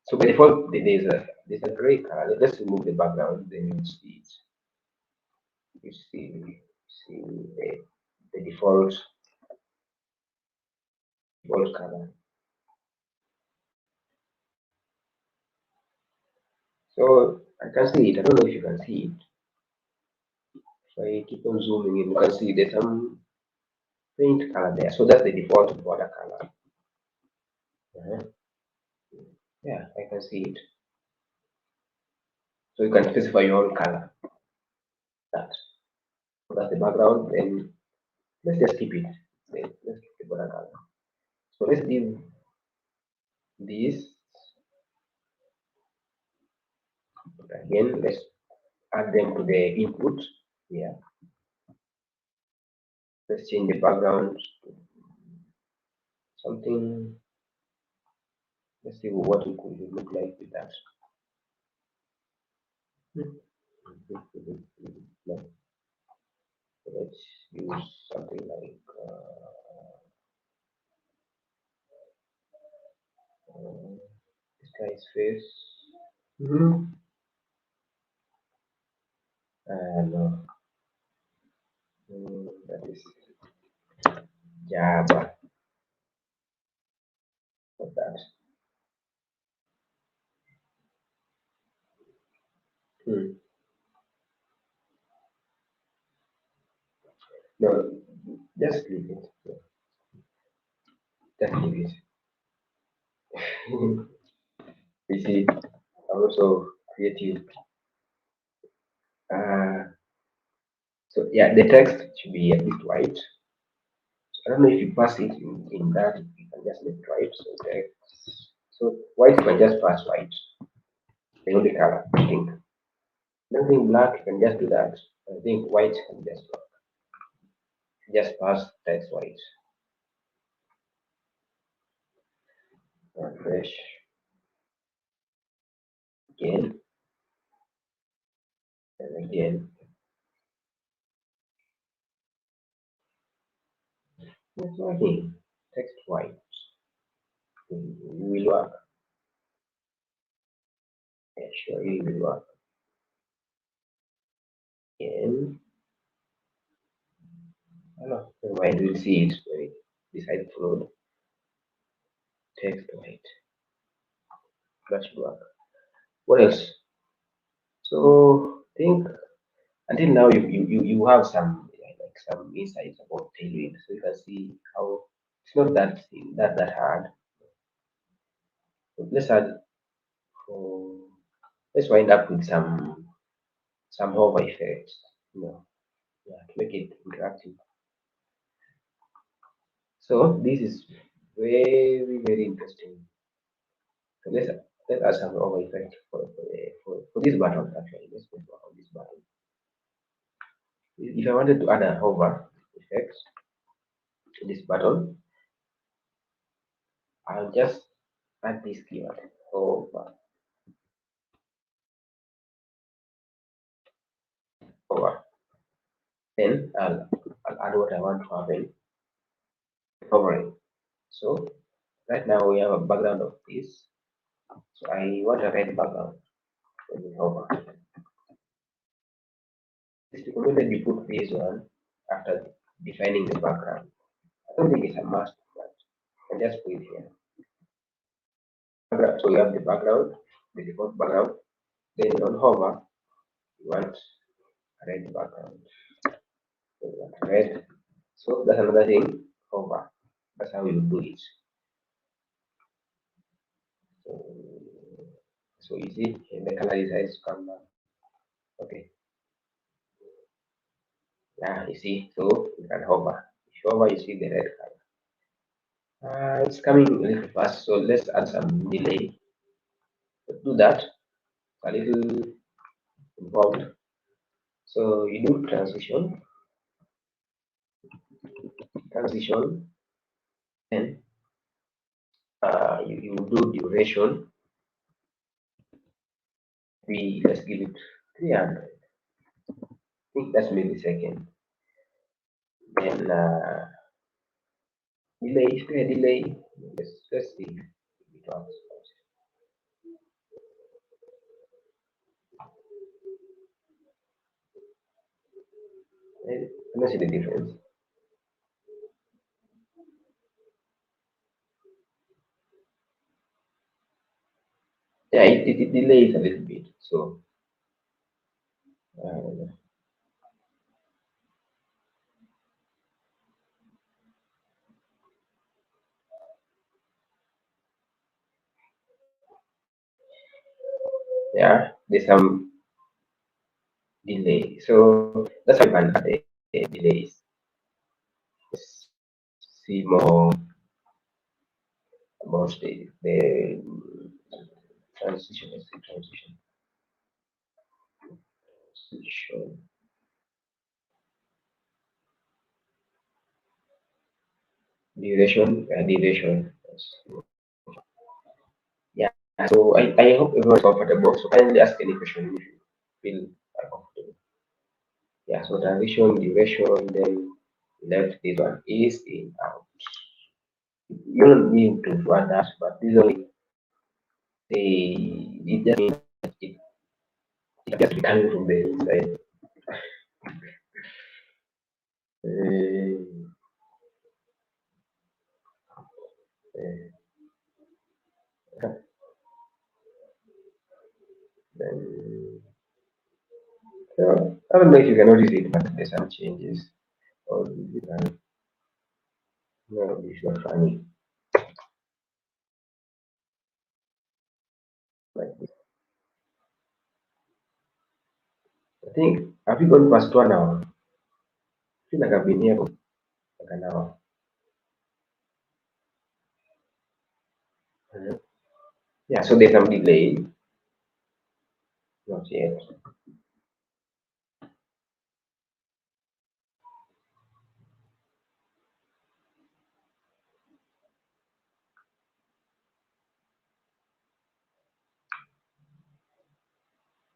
So by default, there's a gray color. Let's remove the background. Then you see the default color. So I can see it. I don't know if you can see it. If I keep on zooming in, you can see there's some faint color there. So that's the default border color. Yeah, I can see it. So you can specify your own color. So that's the background. Then let's just keep it. Let's keep the border color. So let's give this again. Let's add them to the input here. Let's change the background to something. Let's see what it could look like with that. Let's use something like this guy's face. And that is Java. Like that. Hmm. No, just leave it. Just leave it. You see, I'm also creative. Uh, so yeah, the text should be a bit white. I don't know if you pass it in that, you can just make it white. So so white you can just pass white, the only color, I think. Nothing black, you can just do that. I think white can just pass text white. Refresh again and again. It's working. Text white. You will work. Yeah, sure, it will work. Again. I don't know. Never mind, we'll see it when it decides to load. Text white. That should work. What else? So I think until now you have some like some insights about Tailwind, so you can see how it's not that hard. But uh, let's wind up with some hover effects, yeah, to make it interactive. So this is very interesting. So let's add some hover effect for this button actually. Let's go on this button. If I wanted to add a hover effect to this button, I'll just add this keyword hover hover. Then I'll add what I want to happen hovering. So right now we have a background of this. So I want a red background when we hover. It's recommended you put this one after defining the background. I don't think it's a must, but I just put it here. So you have the background, the default background. Then on hover, you want a red background. So you want red. So that's another thing. Hover. That's how you do it. So, so you see the color decides to come down. Okay. Yeah, you see. So you can hover. If you hover, you see the red color. It's coming a little fast, so let's add some delay. To do that, a little involved. So you do transition, then you do duration. Let's give it 300. I think that's millisecond. Then delay. Let's see if it works. Let's see the difference. Yeah, it delays a little bit. So uh, yeah, there's some delay. So that's why you can add the delays. See more about the transition. Let's see transition. Duration. Yeah. So I hope everyone's comfortable. So kindly ask any question if you feel comfortable. Yeah. So transition, duration, then left this one is in out. You don't need to add that, but this only it just means it just be coming from the inside. Uh, uh, then so I don't know if you can notice it, but there's some changes. Or you can no, it's not funny like this. I think have you gone past 1 hour? I feel like I've been here for like an hour. Mhm. Yeah, so there's some delay. Not yet.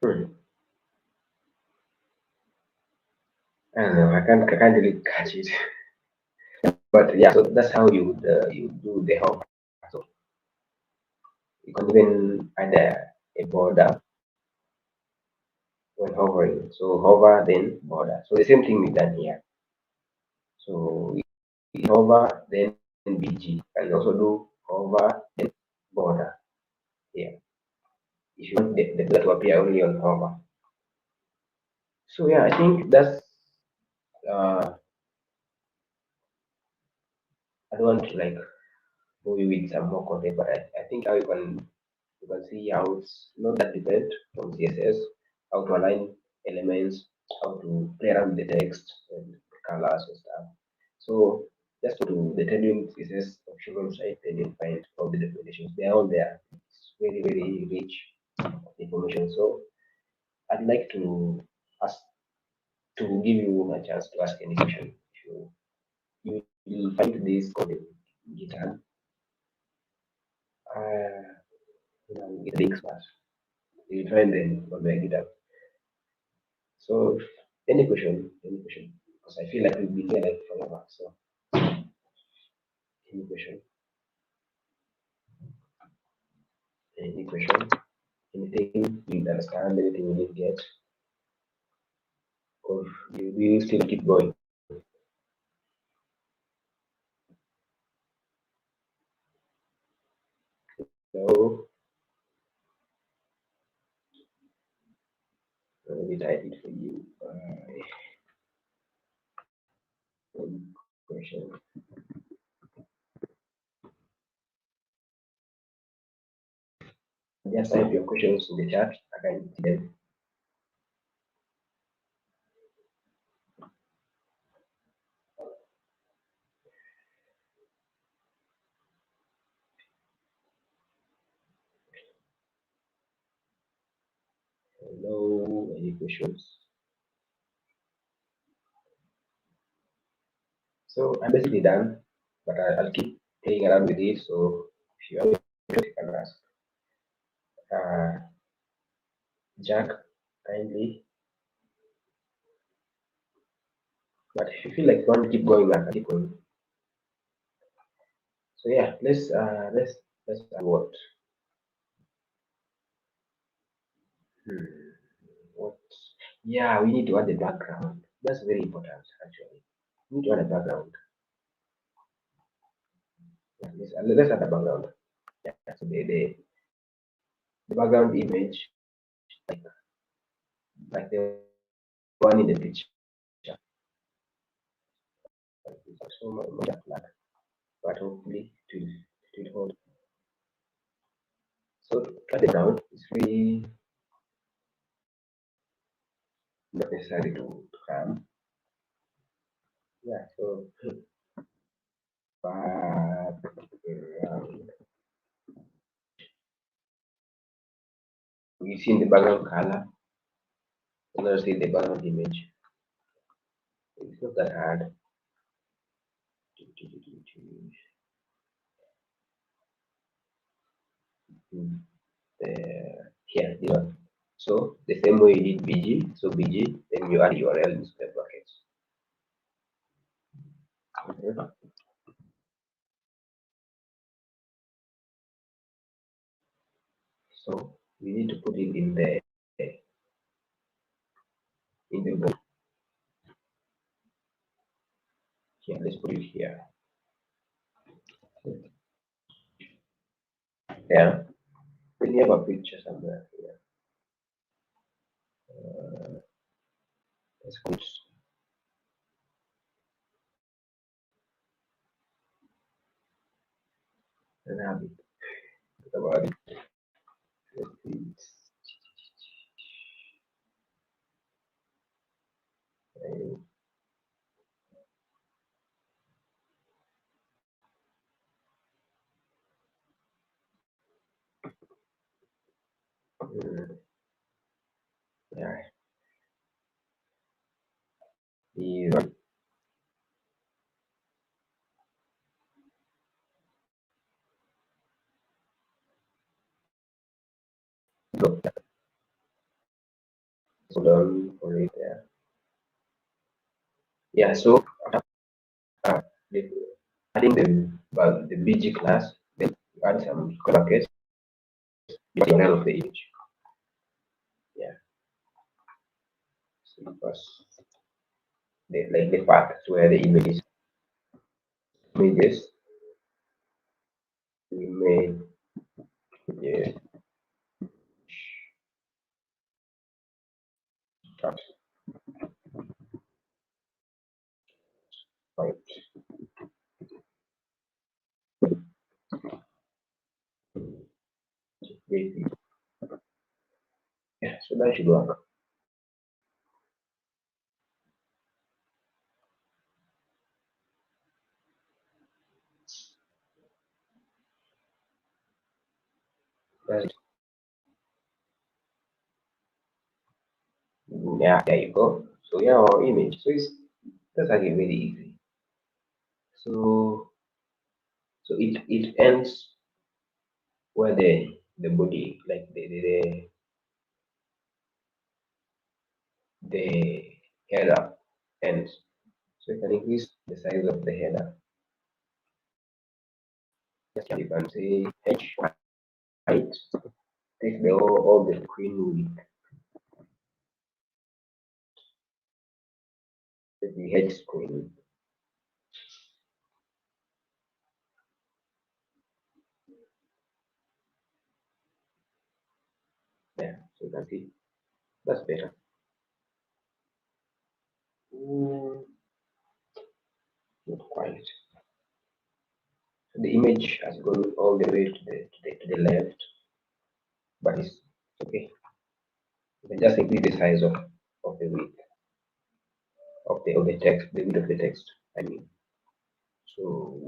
Hmm. I don't know. I can't really catch it. But yeah, so that's how you do the hover. So you can even add a border when hovering. So hover then border. So the same thing we've done here. So we hover then BG and also do hover then border here. If you want the border to appear only on hover. So yeah, I think that's uh I don't want to like movie with some more content, but I think how you can see how it's not that different from CSS, how to align elements, how to play around with the text and the colors and stuff. So just go to the Tailwind CSS option website and you'll find all the documentations. They are all there. It's very, very rich information. So I'd like to ask to give you a chance to ask any question. If you will find this code in GitHub. It links but you find them on my GitHub. So any question, because I feel like we've been here like forever. So any question, any question, anything you didn't understand, anything you didn't get, or you will still keep going. So let me type it for you. Question. Just type your questions in the chat. I can see them. Hello, any questions? So I'm basically done, but I'll keep playing around with it. So if you have any questions, you can ask. Uh, Jack, kindly. But if you feel like you want to keep going, I can keep going. So yeah, let's add what? Hmm, what? Yeah, we need to add the background. That's very important actually. We need to add a background. Yeah, let's add a background. Yeah, so the background image, like the one in the picture. So much flat, but hopefully it will hold. So cut it down. It's really not necessary to come. Yeah, so background. You see in the background color, and now see the background image. It's not that hard. Here, you know. So the same way you did BG, so BG, then you add URL in square brackets. Okay. So we need to put it in the book. Here, let's put it here. Yeah. Then you have a picture somewhere here. Let's put an habit about it. Mm, yeah, the hold on for it. Yeah. So uh, the, adding the BG class, then you add some brackets, the URL of the image. Yeah. So because the path where the images we made, yeah, start point. Yeah, so that should work. That's, yeah, there you go. So yeah, our image. So it's that's actually very easy. So it ends where the body, like the header ends. So you can increase the size of the header. You can say h height, take all the screen width, the h screen. Yeah, so you can see that's better. Mm, not quite. So the image has gone all the way to the left, but it's okay. You can just increase the size of the width of the text, the width of the text. I mean, so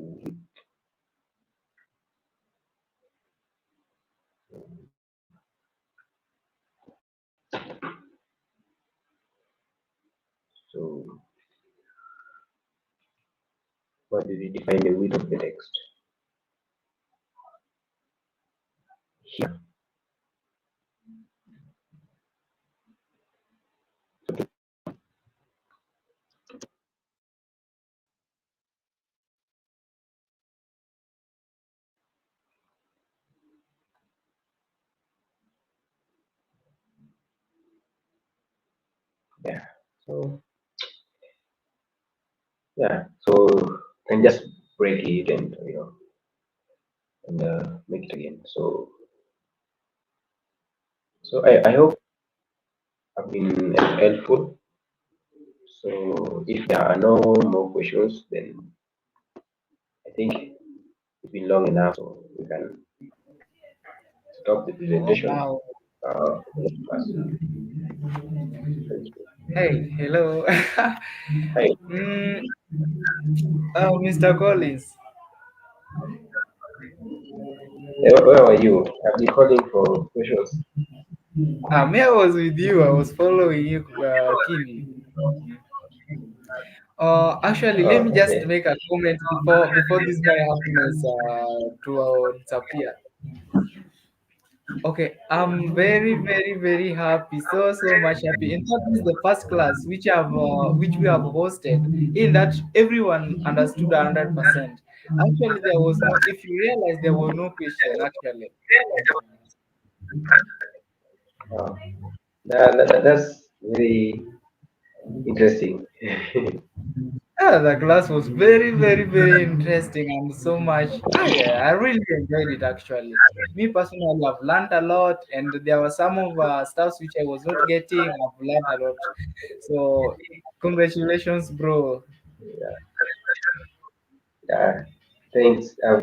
so what do we define the width of the text here? Yeah. So yeah. So can just break it and make it again. So I hope I've been helpful. So if there are no more questions, then I think it's been long enough, so we can stop the Oh, presentation. wow. For the class. Thank you. Hey, hello. Hi. mm, Mr. Collins. Where are you? I've been calling for questions. Me, I was with you. I was following you keenly. Actually, let me just Okay. make a comment before this my happiness to disappear. Okay, I'm very, very, very happy. So much happy. In fact, this is the first class which we have hosted. In that, everyone understood 100%. Actually, there was no. If you realize, there was no question. Actually, Uh, that's very interesting. the class was very, very, very interesting and so much. I really enjoyed it. Actually, me personally, I've learned a lot, and there were some of stuffs which I was not getting. I've learned a lot. So, congratulations, bro. Yeah. Yeah. Thanks. Yeah,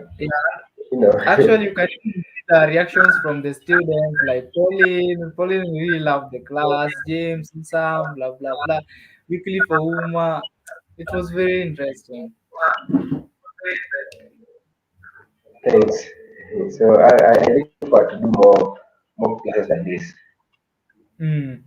You know. actually, you can see the reactions from the students like Pauline. Pauline really loved the class. James, Sam, blah blah blah. Weekly for Uma. It was very interesting. Thanks. So I look forward to do more. more classes like this. Mm.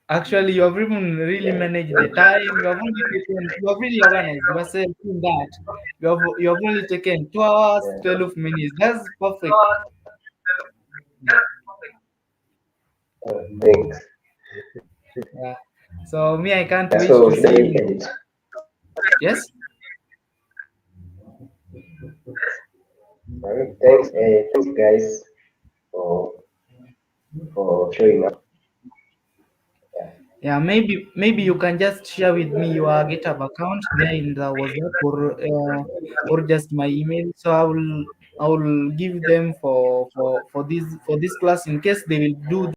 Actually, you have even really Yeah. managed the time. You have really organized yourself in that. You have only taken 2 hours, Yeah. 12 minutes. That's perfect. Thanks. Yeah. So me, I can't Yeah, wait so to should I see. end it? Yes. All right. Thanks guys for showing up. Yeah. Yeah, maybe you can just share with me your GitHub account there in the WhatsApp or just my email. So I will give them for this class in case they will do